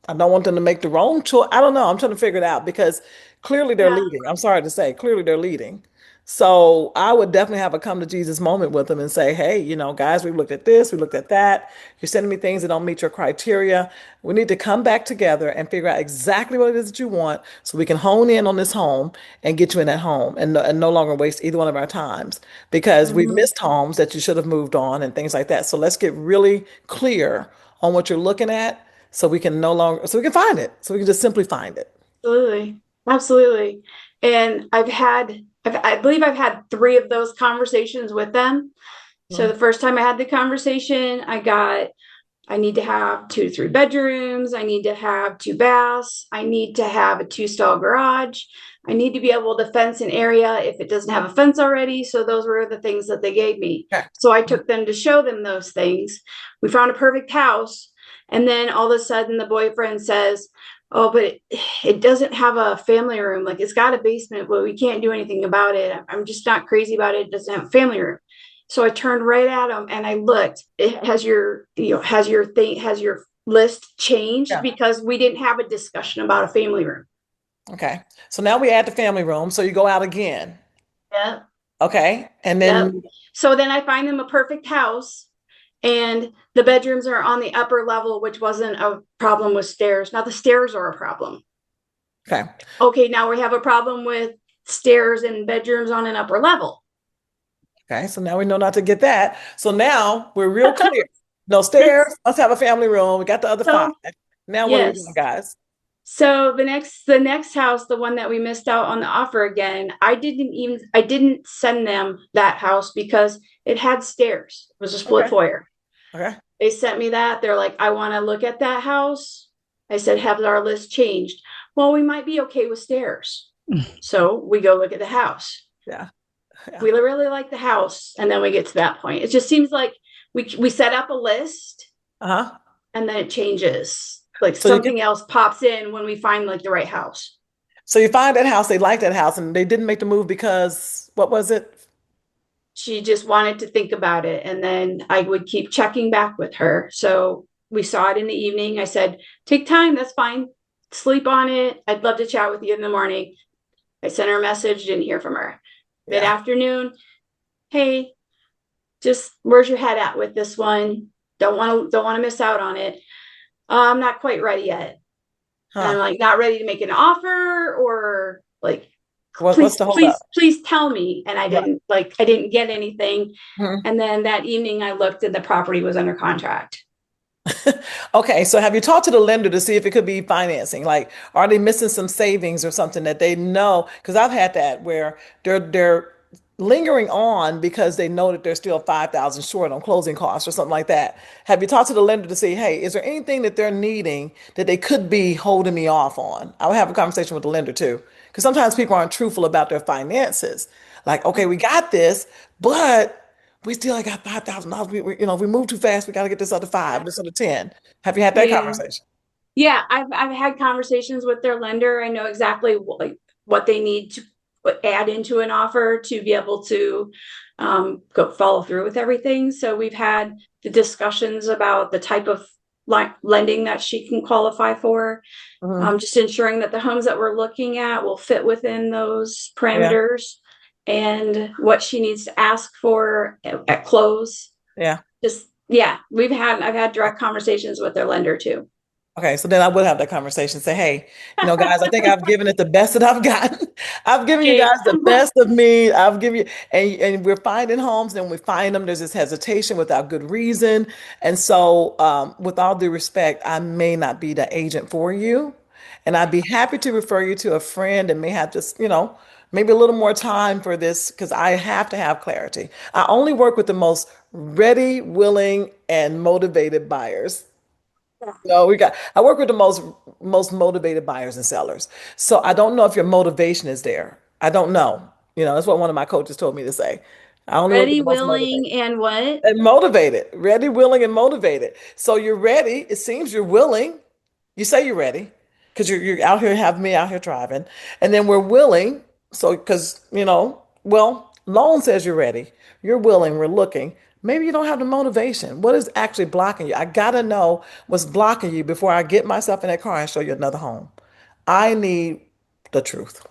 don't want them to make the wrong choice? I don't know. I'm trying to figure it out because clearly they're Yeah. leading. I'm sorry to say, clearly they're leading. So I would definitely have a come to Jesus moment with them and say, hey, guys, we've looked at this, we looked at that. You're sending me things that don't meet your criteria. We need to come back together and figure out exactly what it is that you want so we can hone in on this home and get you in that home and no longer waste either one of our times because we've Mhm. missed homes that you should have moved on and things like that. So let's get really clear on what you're looking at so we can so we can find it. So we can just simply find it. Absolutely. Absolutely. And I believe I've had 3 of those conversations with them. So the first time I had the conversation, I need to have 2 to 3 bedrooms. I need to have 2 baths. I need to have a 2-stall garage. I need to be able to fence an area if it doesn't have a fence already. So those were the things that they gave me. Okay. So I took them to show them those things. We found a perfect house. And then all of a sudden the boyfriend says, oh, but it doesn't have a family room. Like it's got a basement, but we can't do anything about it. I'm just not crazy about it. It doesn't have a family room. So I turned right at him and I looked. Has your list changed? Yeah. Because we didn't have a discussion about a family room. Okay. So now we add the family room. So you go out again. Yeah. Okay. And then, So then I find them a perfect house and the bedrooms are on the upper level, which wasn't a problem with stairs. Now the stairs are a problem. okay. Okay. Now we have a problem with stairs and bedrooms on an upper level. Okay. So now we know not to get that. So now we're real clear. No stairs. Let's have a family room. We got the other 5. Now what are we Yes. doing, guys? So the next house, the one that we missed out on the offer again, I didn't send them that house because it had stairs. It was a split Okay. foyer. Okay. They sent me that. They're like, I want to look at that house. I said, have our list changed? Well, we might be okay with stairs. So we go look at the house. Yeah. We really like the house. And then we get to that point. It just seems like we set up a list Uh-huh. and then it changes. Like So you something else pops in when we find like the right house. So you find that house, they like that house, and they didn't make the move because what was it? She just wanted to think about it. And then I would keep checking back with her. So we saw it in the evening. I said, take time. That's fine. Sleep on it. I'd love to chat with you in the morning. I sent her a message, didn't hear from her. Yeah. Mid-afternoon, hey, just where's your head at with this one? Don't want to miss out on it. I'm not quite ready yet. And I'm Huh. like, not ready to make an offer or like, What's the hold up? please tell me. And I didn't get anything. Mhm. And then that evening I looked and the property was under contract. Okay, so have you talked to the lender to see if it could be financing? Like, are they missing some savings or something that they know? Because I've had that where they're lingering on because they know that they're still 5,000 short on closing costs or something like that. Have you talked to the lender to see, hey, is there anything that they're needing that they could be holding me off on? I would have a conversation with the lender too, because sometimes people aren't truthful about their finances. Like, okay, we got this, but we still only got $5,000. If we move too fast, we got to get this other 5, this other 10. Have you had that Yeah. conversation? Yeah, I've had conversations with their lender. I know exactly what they need to add into an offer to be able to go follow through with everything. So we've had the discussions about the type of lending that she can qualify for. Mhm. Just ensuring that the homes that we're looking at will fit within those parameters and what she needs to ask for at close. Yeah. I've had direct conversations with their lender too. Okay, so then I would have that conversation. Say, hey, guys, I think I've given it the best that I've gotten. I've given you guys the best of me. I've given you, and we're finding homes, and when we find them, there's this hesitation without good reason. And so, with all due respect, I may not be the agent for you, and I'd be happy to refer you to a friend and may have just, maybe a little more time for this because I have to have clarity. I only work with the most ready, willing, and motivated buyers. No, I work with the most motivated buyers and sellers. So I don't know if your motivation is there. I don't know. That's what one of my coaches told me to say. I only work with Ready, the most motivated. willing, and what? And motivated, ready, willing, and motivated. So you're ready. It seems you're willing. You say you're ready because you're out here, have me out here driving, and then we're willing. So because well, loan says you're ready. You're willing. We're looking. Maybe you don't have the motivation. What is actually blocking you? I gotta know what's blocking you before I get myself in that car and show you another home. I need the truth.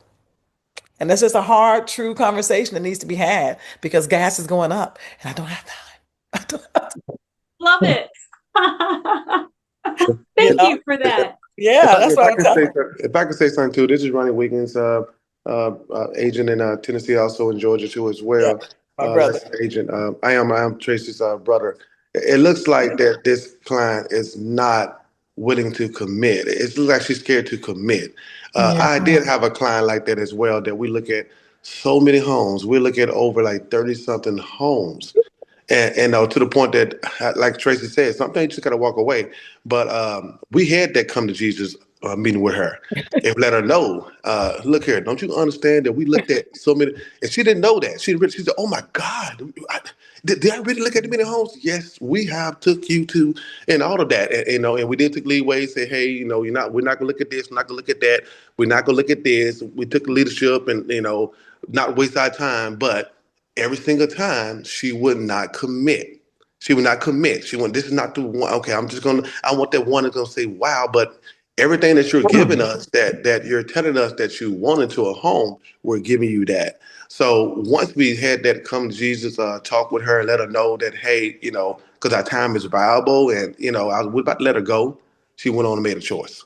And that's just a hard, true conversation that needs to be had because gas is going up and I don't have time. I don't have time. Love it. You Thank know? you for that. Yeah, that's If what I I'm can telling say, if I can say something too, this is Ronnie Wiggins, agent in Tennessee, also in Georgia too as you. Yeah, well. my brother. Licensed agent. I am Tracy's brother. It looks like that this client is not willing to commit. It looks like she's scared to commit. Yeah. I did have a client like that as well. That we look at so many homes. We look at over like 30 something homes. And to the point that, like Tracy said, sometimes you just gotta walk away. But we had that come to Jesus meeting with her and let her know, look here, don't you understand that we looked at so many, and she didn't know that. She said, oh my God, did I really look at the many homes? Yes, we have took you to, and all of that. And we did take leeway, say, hey, we're not gonna look at this, we're not gonna look at that, we're not gonna look at this. We took leadership and, not waste our time, but every single time she would not commit. She would not commit. She went, this is not the one. Okay, I want that one that's gonna say, wow, but everything that you're giving us, that you're telling us that you want into a home, we're giving you that. So once we had that come to Jesus, talk with her and let her know that, hey, because our time is valuable and, I was about to let her go. She went on and made a choice.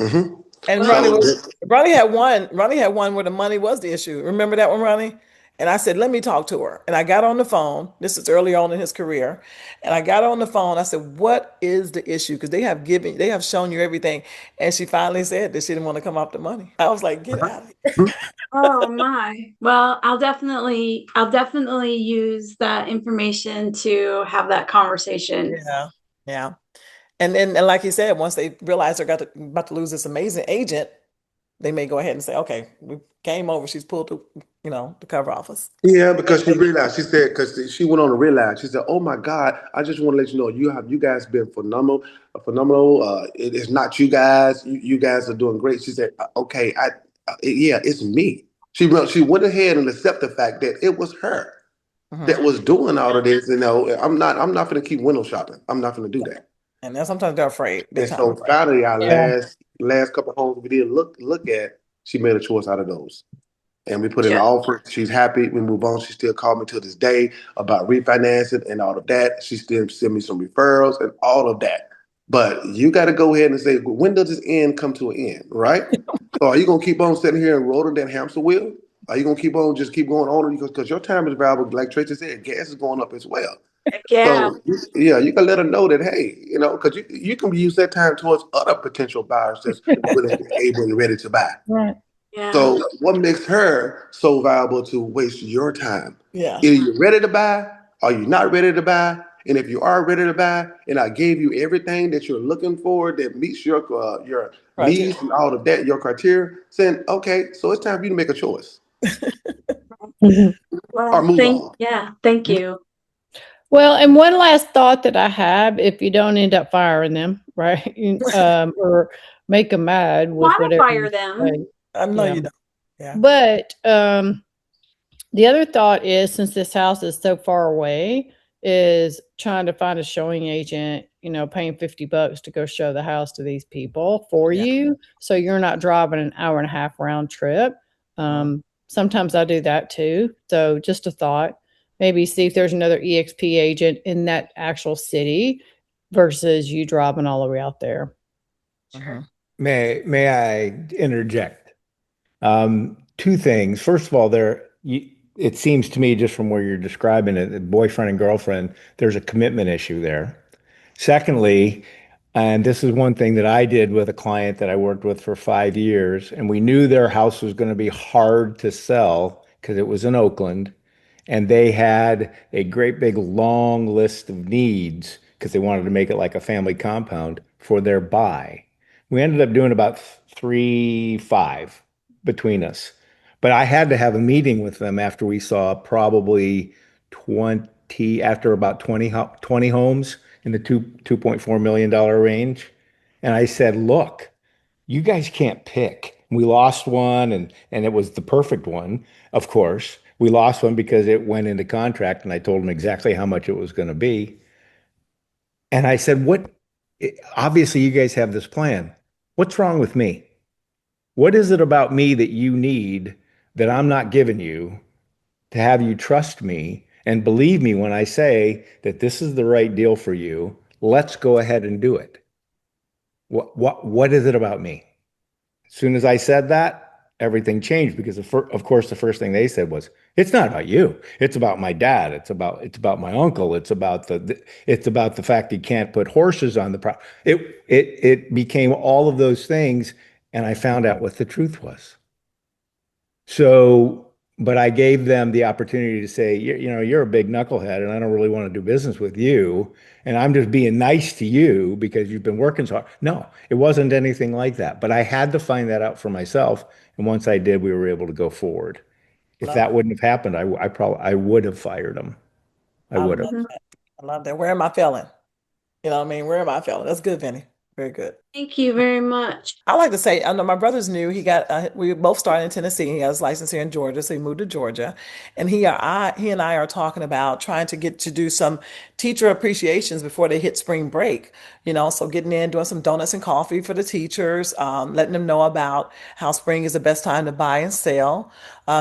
Mm-hmm. And Wow. Ronnie had one. Ronnie had one where the money was the issue. Remember that one, Ronnie? And I said, let me talk to her. And I got on the phone. This is early on in his career. And I got on the phone. I said, what is the issue? Because they have shown you everything. And she finally said that she didn't want to come off the money. I was like, get out of here. Oh my. Well, I'll definitely use that information to have that conversation. Yeah. Yeah. And then, and like you said, once they realize they're about to lose this amazing agent, they may go ahead and say, okay, we came over. She's pulled the cover off us. Yeah, because she realized, she said, because she went on to realize, she said, "Oh my God, I just want to let you know, you guys been phenomenal, phenomenal. It is not you guys. You guys are doing great." She said, "Okay, yeah, it's me." She went ahead and accepted the fact that it was her that was doing all of this. I'm not going to keep window shopping. I'm not going to do that. And then sometimes they're afraid. And so finally, our Yeah. last couple of homes we did look at, she made a choice out of those. And we put in an offer. She's happy. We move on. She still called me to this day about refinancing and all of that. She still send me some referrals and all of that. But you got to go ahead and say, when does this end come to an end, right? So are you going to keep on sitting here and rolling that hamster wheel? Are you going to keep going on because your time is valuable? Like Tracy said, gas is going up as well. Yeah. So yeah, you can let her know that, hey, because you can use that time towards other potential buyers that's willing, able, and ready to buy. Right. Yeah. So what makes her so valuable to waste your time? Yeah. Either you're ready to buy or you're not ready to buy. And if you are ready to buy, and I gave you everything that you're looking for that meets your needs and all of that, your criteria, saying, okay, so it's time for you to make a choice. Or move on. Yeah, thank you. Well, and one last thought that I have, if you don't end up firing them, right, or make them mad with Want to whatever fire you them? say. I know Yeah. you don't. Yeah. But the other thought is, since this house is so far away, is trying to find a showing agent, paying $50 to go show the house to these people for you. So you're not driving an hour and a half round trip. Sometimes I do that too. So just a thought, maybe see if there's another EXP agent in that actual city versus you driving all the way out there. May I interject? Two things. First of all, it seems to me, just from where you're describing it, boyfriend and girlfriend, there's a commitment issue there. Secondly, and this is one thing that I did with a client that I worked with for 5 years, and we knew their house was going to be hard to sell because it was in Oakland, and they had a great big long list of needs because they wanted to make it like a family compound for their buy. We ended up doing about 3.5 between us. But I had to have a meeting with them after we saw probably 20, after about 20 homes in the $2.4 million range. And I said, look, you guys can't pick. We lost one, and it was the perfect one, of course. We lost one because it went into contract, and I told them exactly how much it was going to be. And I said, obviously you guys have this plan. What's wrong with me? What is it about me that you need that I'm not giving you to have you trust me and believe me when I say that this is the right deal for you? Let's go ahead and do it. What is it about me? As soon as I said that, everything changed, because of course the first thing they said was, it's not about you. It's about my dad. It's about my uncle. It's about the fact he can't put horses on the property. It became all of those things, and I found out what the truth was. So, but I gave them the opportunity to say, you're a big knucklehead, and I don't really want to do business with you. And I'm just being nice to you because you've been working so hard. No, it wasn't anything like that. But I had to find that out for myself. And once I did, we were able to go forward. If that wouldn't have happened, I would have fired them. I would have. Love that. I love that. Where am I failing? You know what I mean? Where am I failing? That's good, Vinny. Very good. Thank you very much. I like to say, I know my brother's new. He got, we both started in Tennessee. He got his license here in Georgia, so he moved to Georgia. And he and I are talking about trying to get to do some teacher appreciations before they hit spring break. So getting in, doing some donuts and coffee for the teachers, letting them know about how spring is the best time to buy and sell.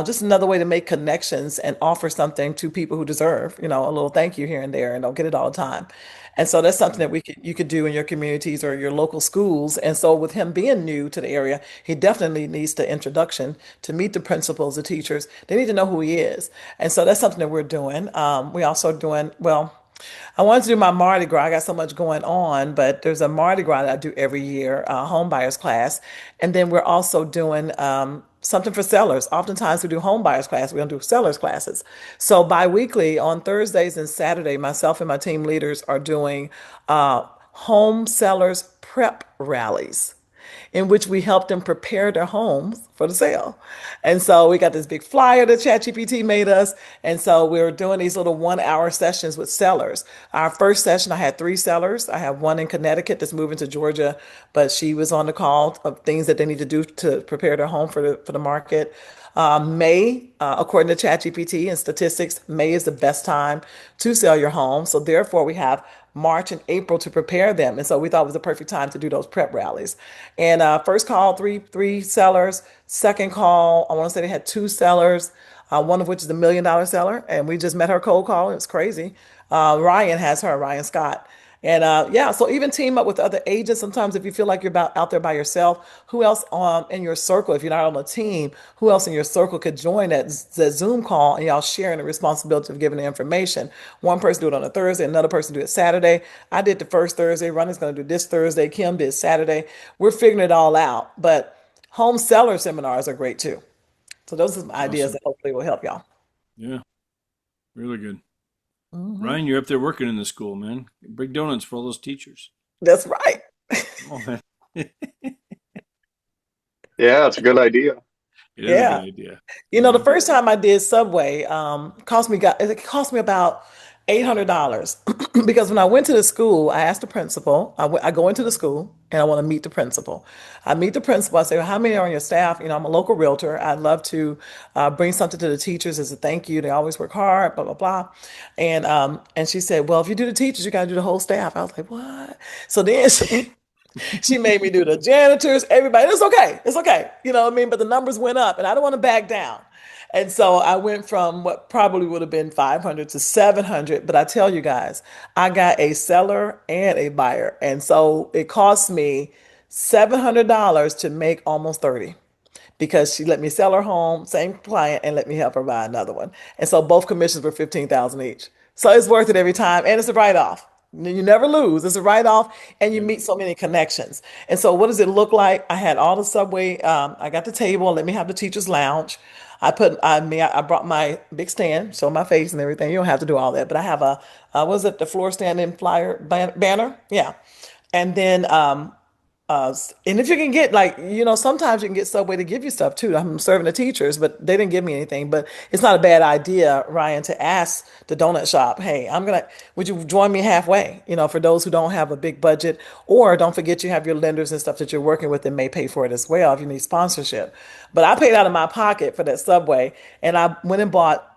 Just another way to make connections and offer something to people who deserve, a little thank you here and there, and don't get it all the time. And so that's something that you could do in your communities or your local schools. And so with him being new to the area, he definitely needs the introduction to meet the principals, the teachers. They need to know who he is. And so that's something that we're doing. We also doing, well, I wanted to do my Mardi Gras. I got so much going on, but there's a Mardi Gras that I do every year, home buyers class. And then we're also doing something for sellers. Oftentimes we do home buyers class. We don't do sellers classes. So bi-weekly on Thursdays and Saturday, myself and my team leaders are doing home sellers prep rallies, in which we help them prepare their homes for the sale. And so we got this big flyer that ChatGPT made us. And so we're doing these little 1 hour sessions with sellers. Our first session, I had 3 sellers. I have one in Connecticut that's moving to Georgia, but she was on the call of things that they need to do to prepare their home for the market. May, according to ChatGPT and statistics, May is the best time to sell your home. So therefore, we have March and April to prepare them. And so we thought it was the perfect time to do those prep rallies. And first call, three sellers. Second call, I want to say they had 2 sellers, one of which is the $1 million seller. And we just met her cold call. It's crazy. Ryan Scott. And yeah, so even team up with other agents. Sometimes if you feel like you're out there by yourself, who else in your circle, if you're not on a team, who else in your circle could join that Zoom call, and y'all sharing the responsibility of giving the information. One person do it on a Thursday, another person do it Saturday. I did the first Thursday. Ronnie's going to do this Thursday. Kim did Saturday. We're figuring it all out. But home seller seminars are great too. So those are some ideas that hopefully will help y'all. Yeah, really good. Mhm. Ryan, you're up there working in the school, man. Big donuts for all those teachers. That's right. Oh, man. Yeah, it's a good idea. It is Yeah. a good idea. The first time I did Subway, it cost me about $800 because when I went to the school, I asked the principal. I go into the school and I want to meet the principal. I meet the principal. I say, well, how many are on your staff? I'm a local realtor. I'd love to bring something to the teachers as a thank you. They always work hard, blah, blah, blah. And she said, well, if you do the teachers, you got to do the whole staff. I was like, what? So then she made me do the janitors, everybody. It's okay. It's okay. You know what I mean? But the numbers went up and I don't want to back down. And so I went from what probably would have been 500 to 700. But I tell you guys, I got a seller and a buyer. And so it cost me $700 to make almost 30 because she let me sell her home, same client, and let me help her buy another one. And so both commissions were 15,000 each. So it's worth it every time. And it's a write-off. You never lose. It's a write-off, and you meet so many connections. And so, what does it look like? I had all the subway. I got the table. Let me have the teacher's lounge. I brought my big stand, show my face and everything. You don't have to do all that, but I have was it the floor standing flyer banner? Yeah, and then and if you can get like, sometimes you can get Subway to give you stuff too. I'm serving the teachers, but they didn't give me anything. But it's not a bad idea, Ryan, to ask the donut shop, hey, would you join me halfway? For those who don't have a big budget, or don't forget you have your lenders and stuff that you're working with that may pay for it as well if you need sponsorship. But I paid out of my pocket for that Subway, and I went and bought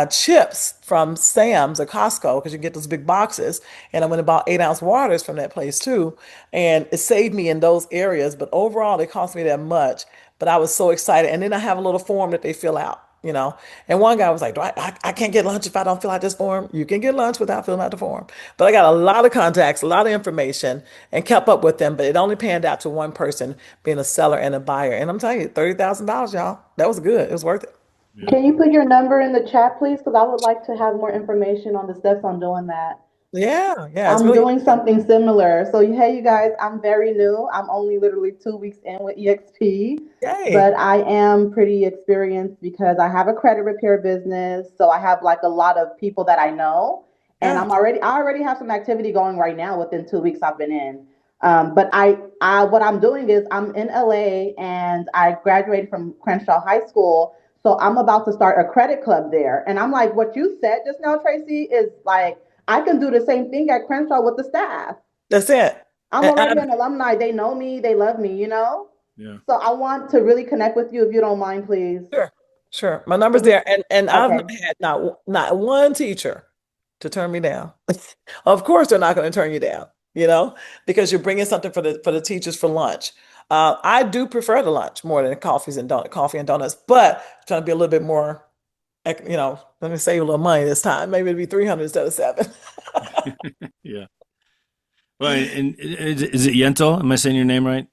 chips from Sam's or Costco because you get those big boxes. And I went and bought 8-ounce waters from that place too. And it saved me in those areas. But overall, it cost me that much. But I was so excited. And then I have a little form that they fill out. And one guy was like, I can't get lunch if I don't fill out this form. You can get lunch without filling out the form. But I got a lot of contacts, a lot of information, and kept up with them. But it only panned out to one person being a seller and a buyer. And I'm telling you, $30,000, y'all. That was good. It was worth it. Yeah. Can you put your number in the chat, please? Because I would like to have more information on the steps on doing that. Yeah, it's I'm really doing something similar. So, hey, you guys, I'm very new. I'm only literally 2 weeks in with EXP, Yay. but I am pretty experienced because I have a credit repair business. So I have like a lot of people that I know, and Yeah. I already have some activity going right now within 2 weeks I've been in. But what I'm doing is I'm in LA and I graduated from Crenshaw High School. So I'm about to start a credit club there. And I'm like, what you said just now, Tracy, is like, I can do the same thing at Crenshaw with the staff. That's it. I'm And already an alumni. They know me. They love me, Yeah. So I want to really connect with you if you don't mind, please. Sure. My number's there. And I've Okay. not had not one teacher to turn me down. Of course, they're not going to turn you down, because you're bringing something for the teachers for lunch. I do prefer the lunch more than coffee and donuts, but trying to be a little bit more, let me save a little money this time. Maybe it'd be 300 instead of 7. Yeah. Well, and is it Yentl? Am I saying your name right?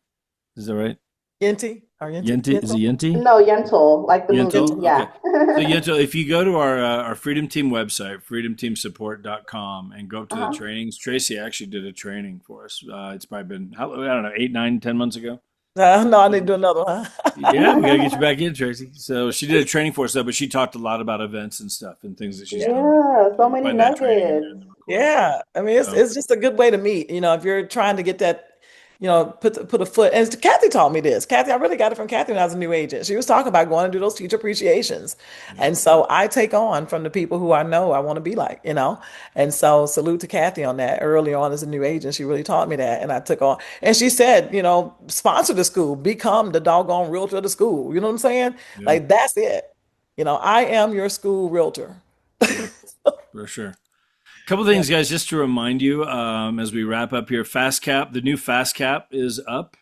Is that right? Yenti? Or Yenti? Yenti? Is it Yenti? No, Yentl, like the Yentl? movie. Yeah. So Yentl, if you go to our Freedom Team website, freedomteamsupport.com, and go up to the trainings, Tracy actually did a training for us. It's probably been, I don't know, 8, 9, 10 months ago. No, I need to do another one. Yeah, we got to get you back in, Tracy. So she did a training for us, though, but she talked a lot about events and stuff and things that she's done. Yeah, so many Find that training in there nuggets. in the recording. Yeah, I mean, it's just a good way to meet. If you're trying to get that, put a foot. And Kathy taught me this. Kathy, I really got it from Kathy when I was a new agent. She was talking about going to do those teacher appreciations, and so I take on from the people who I know I want to be like. And so salute to Kathy on that. Early on as a new agent, she really taught me that, and I took on. And she said, sponsor the school, become the doggone realtor of the school. You know what I'm saying? Yeah. Like that's it. I am your school realtor. For sure. Couple things, guys, just to remind you as we wrap up here. FastCap, the new FastCap is up.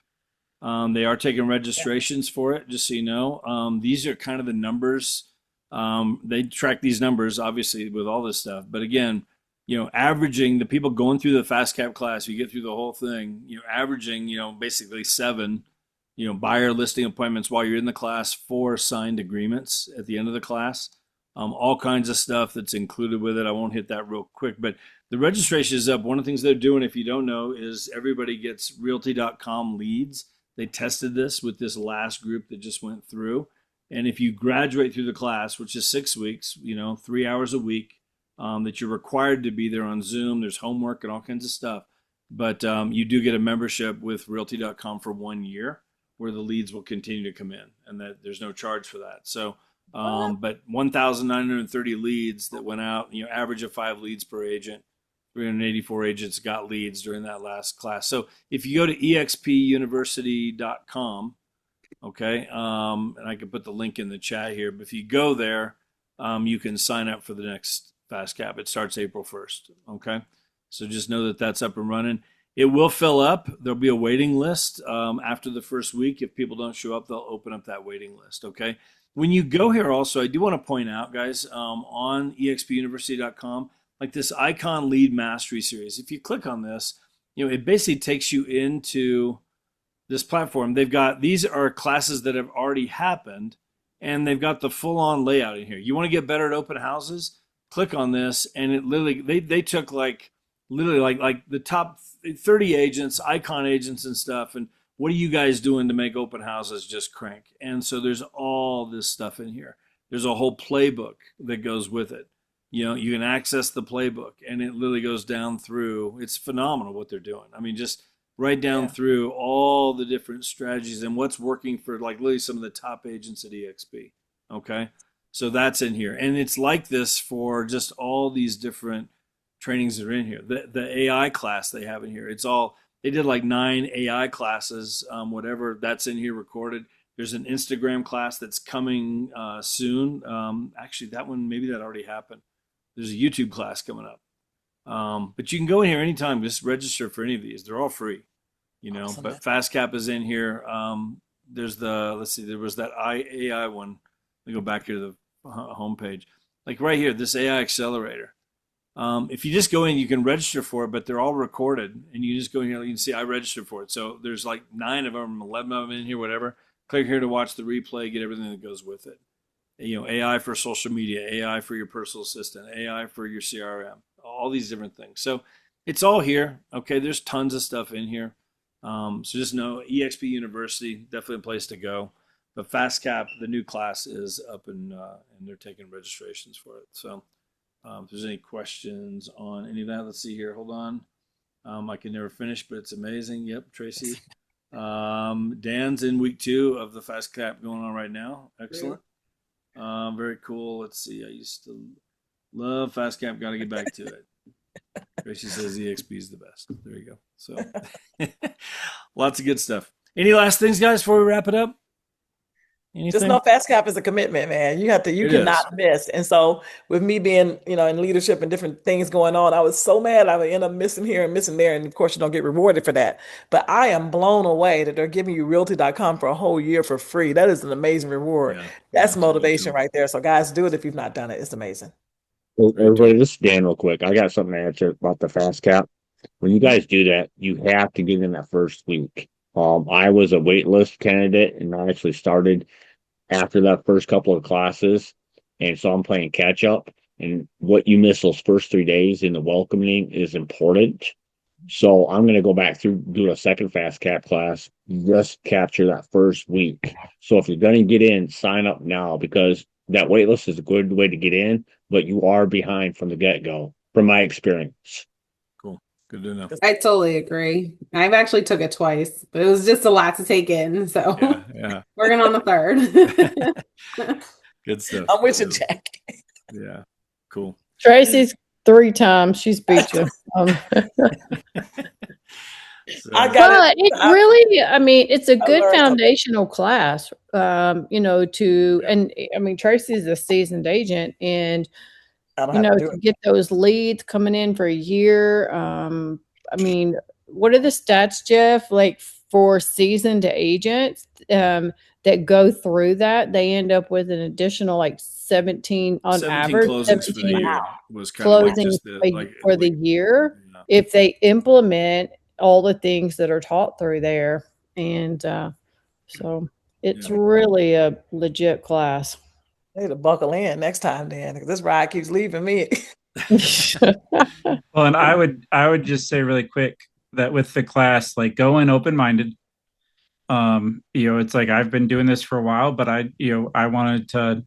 They are taking registrations for it, just so you know. These are kind of the numbers. They track these numbers, obviously, with all this stuff. But again, averaging the people going through the FastCap class, you get through the whole thing, averaging, basically 7, buyer listing appointments while you're in the class, 4 signed agreements at the end of the class. All kinds of stuff that's included with it. I won't hit that real quick, but the registration is up. One of the things they're doing, if you don't know, is everybody gets realty.com leads. They tested this with this last group that just went through. And if you graduate through the class, which is 6 weeks, 3 hours a week, that you're required to be there on Zoom, there's homework and all kinds of stuff. But you do get a membership with realty.com for 1 year where the leads will continue to come in, and that there's no charge for that. So, but 1,930 leads that went out, average of 5 leads per agent. 384 agents got leads during that last class. So if you go to expuniversity.com, okay, and I can put the link in the chat here, but if you go there, you can sign up for the next FastCap. It starts April 1st, okay? So just know that that's up and running. It will fill up. There'll be a waiting list after the first week. If people don't show up, they'll open up that waiting list, okay? When you go here also, I do want to point out, guys, on expuniversity.com, like this Icon Lead Mastery Series. If you click on this, it basically takes you into this platform. These are classes that have already happened, and they've got the full-on layout in here. You want to get better at open houses? Click on this, and it literally, they took like literally like the top 30 agents, icon agents and stuff. And what are you guys doing to make open houses just crank? And so there's all this stuff in here. There's a whole playbook that goes with it. You know, you can access the playbook and it literally goes down through. It's phenomenal what they're doing. I mean, just right down through all the different strategies and what's working for like literally some of the top agents at EXP. Okay. So that's in here. And it's like this for just all these different trainings that are in here. The AI class they have in here. It's all, they did like 9 AI classes, whatever that's in here recorded. There's an Instagram class that's coming soon. Actually, that one, maybe that already happened. There's a YouTube class coming up. But you can go in here anytime, just register for any of these. They're all free, you know, Awesome. but FastCap is in here. There's let's see, there was that AI one. Let me go back here to the homepage. Like right here, this AI accelerator. If you just go in, you can register for it, but they're all recorded. And you just go in here, you can see I registered for it. So there's like 9 of them, 11 of them in here, whatever. Click here to watch the replay, get everything that goes with it. You know, AI for social media, AI for your personal assistant, AI for your CRM, all these different things. So it's all here. Okay, there's tons of stuff in here. So just know EXP University, definitely a place to go. But FastCap, the new class is up and they're taking registrations for it. So if there's any questions on any of that, let's see here. Hold on. I can never finish, but it's amazing. Yep, Tracy. Dan's in week 2 of the FastCap going on right now. Excellent. Very cool. Let's see. I used to love FastCap. Got to get back to it. Tracy says EXP is the best. There you go. So lots of good stuff. Any last things, guys, before we wrap it up? Anything? Just know FastCap is a commitment, man. You cannot miss. And so with me being, you know, in leadership and different things going on, I was so mad I would end up missing here and missing there. And of course, you don't get rewarded for that. But I am blown away that they're giving you realty.com for a whole year for free. That is an amazing reward. Yeah, That's absolutely motivation cool. right there. So guys, do it if you've not done it. It's amazing. Well, everybody, this is Dan real quick. I got something to answer about the FastCap. When you guys do that, you have to get in that first week. I was a waitlist candidate and I actually started after that first couple of classes. And so I'm playing catch up. And what you miss those first 3 days in the welcoming is important. So I'm going to go back through, do a second FastCap class, just capture that first week. So if you're going to get in, sign up now because that waitlist is a good way to get in, but you are behind from the get-go, from my experience. Cool. Good to know. I totally agree. I've actually took it twice, but it was just a lot to take in. So Yeah. working on the 3rd. Good stuff. I'm with you, Jack. Yeah. Cool. Tracy's 3 times. She's beat you. So, I got But it. it really, I mean, it's a good learned something. foundational class, you know, and I mean, Tracy's a seasoned agent and, I don't you have know, to do to it. get those leads coming in for a year. I mean, what are the stats, Jeff? Like for seasoned agents that go through that, they end up with an additional like 17 on 17 average, closings for the 17 year was kind of like closings just for the year yeah. if they implement all the things that are taught through there. And so it's really a legit class. I need to buckle in next time, Dan, because this ride keeps leaving me. Well, and I would just say really quick that with the class, like go in open-minded. You know, it's like I've been doing this for a while, but I wanted to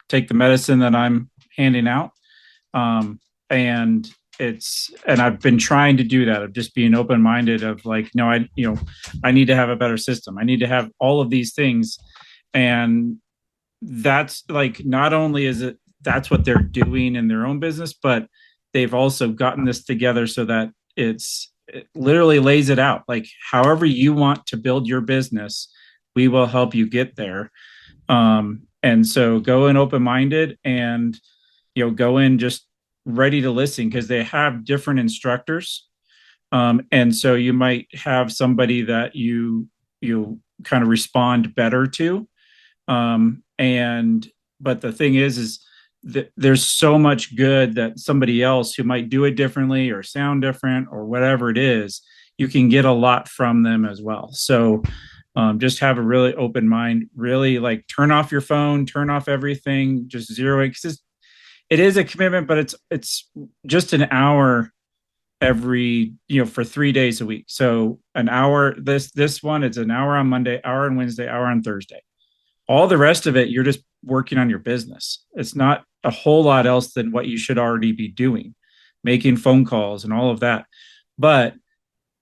take the medicine that I'm handing out. And I've been trying to do that of just being open-minded of like, no, I need to have a better system. I need to have all of these things. And that's like, not only is it, that's what they're doing in their own business, but they've also gotten this together so that it literally lays it out. Like however you want to build your business, we will help you get there. And so go in open-minded and, go in just ready to listen because they have different instructors. And so you might have somebody that you kind of respond better to. But the thing is that there's so much good that somebody else who might do it differently or sound different or whatever it is, you can get a lot from them as well. So just have a really open mind, really like turn off your phone, turn off everything, just zero it. It is a commitment, but it's just an hour every, for 3 days a week. So an hour, this one, it's an hour on Monday, hour on Wednesday, hour on Thursday. All the rest of it, you're just working on your business. It's not a whole lot else than what you should already be doing, making phone calls and all of that. But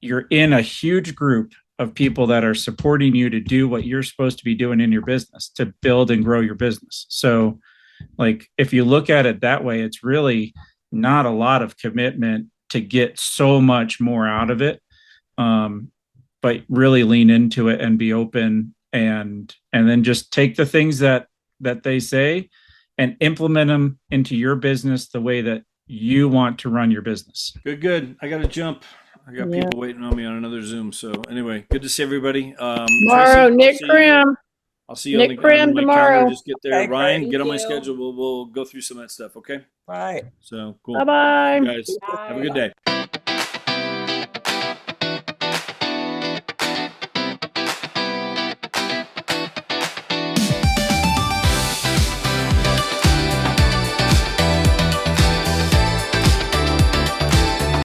you're in a huge group of people that are supporting you to do what you're supposed to be doing in your business, to build and grow your business. So like, if you look at it that way, it's really not a lot of commitment to get so much more out of it. But really lean into it and be open, and then just take the things that they say and implement them into your business the way that you want to run your business. Good. I got to jump. I got people waiting on me on another Zoom. So anyway, good to see everybody. Tomorrow, Tracy, Nick Krim. I'll see you Nick on Krim my tomorrow. calendar. Just get there. Okay, Ryan, great. get on my Thank you. schedule. We'll go through some of that stuff. Okay. Right. So cool. Bye-bye. You guys, have a good day.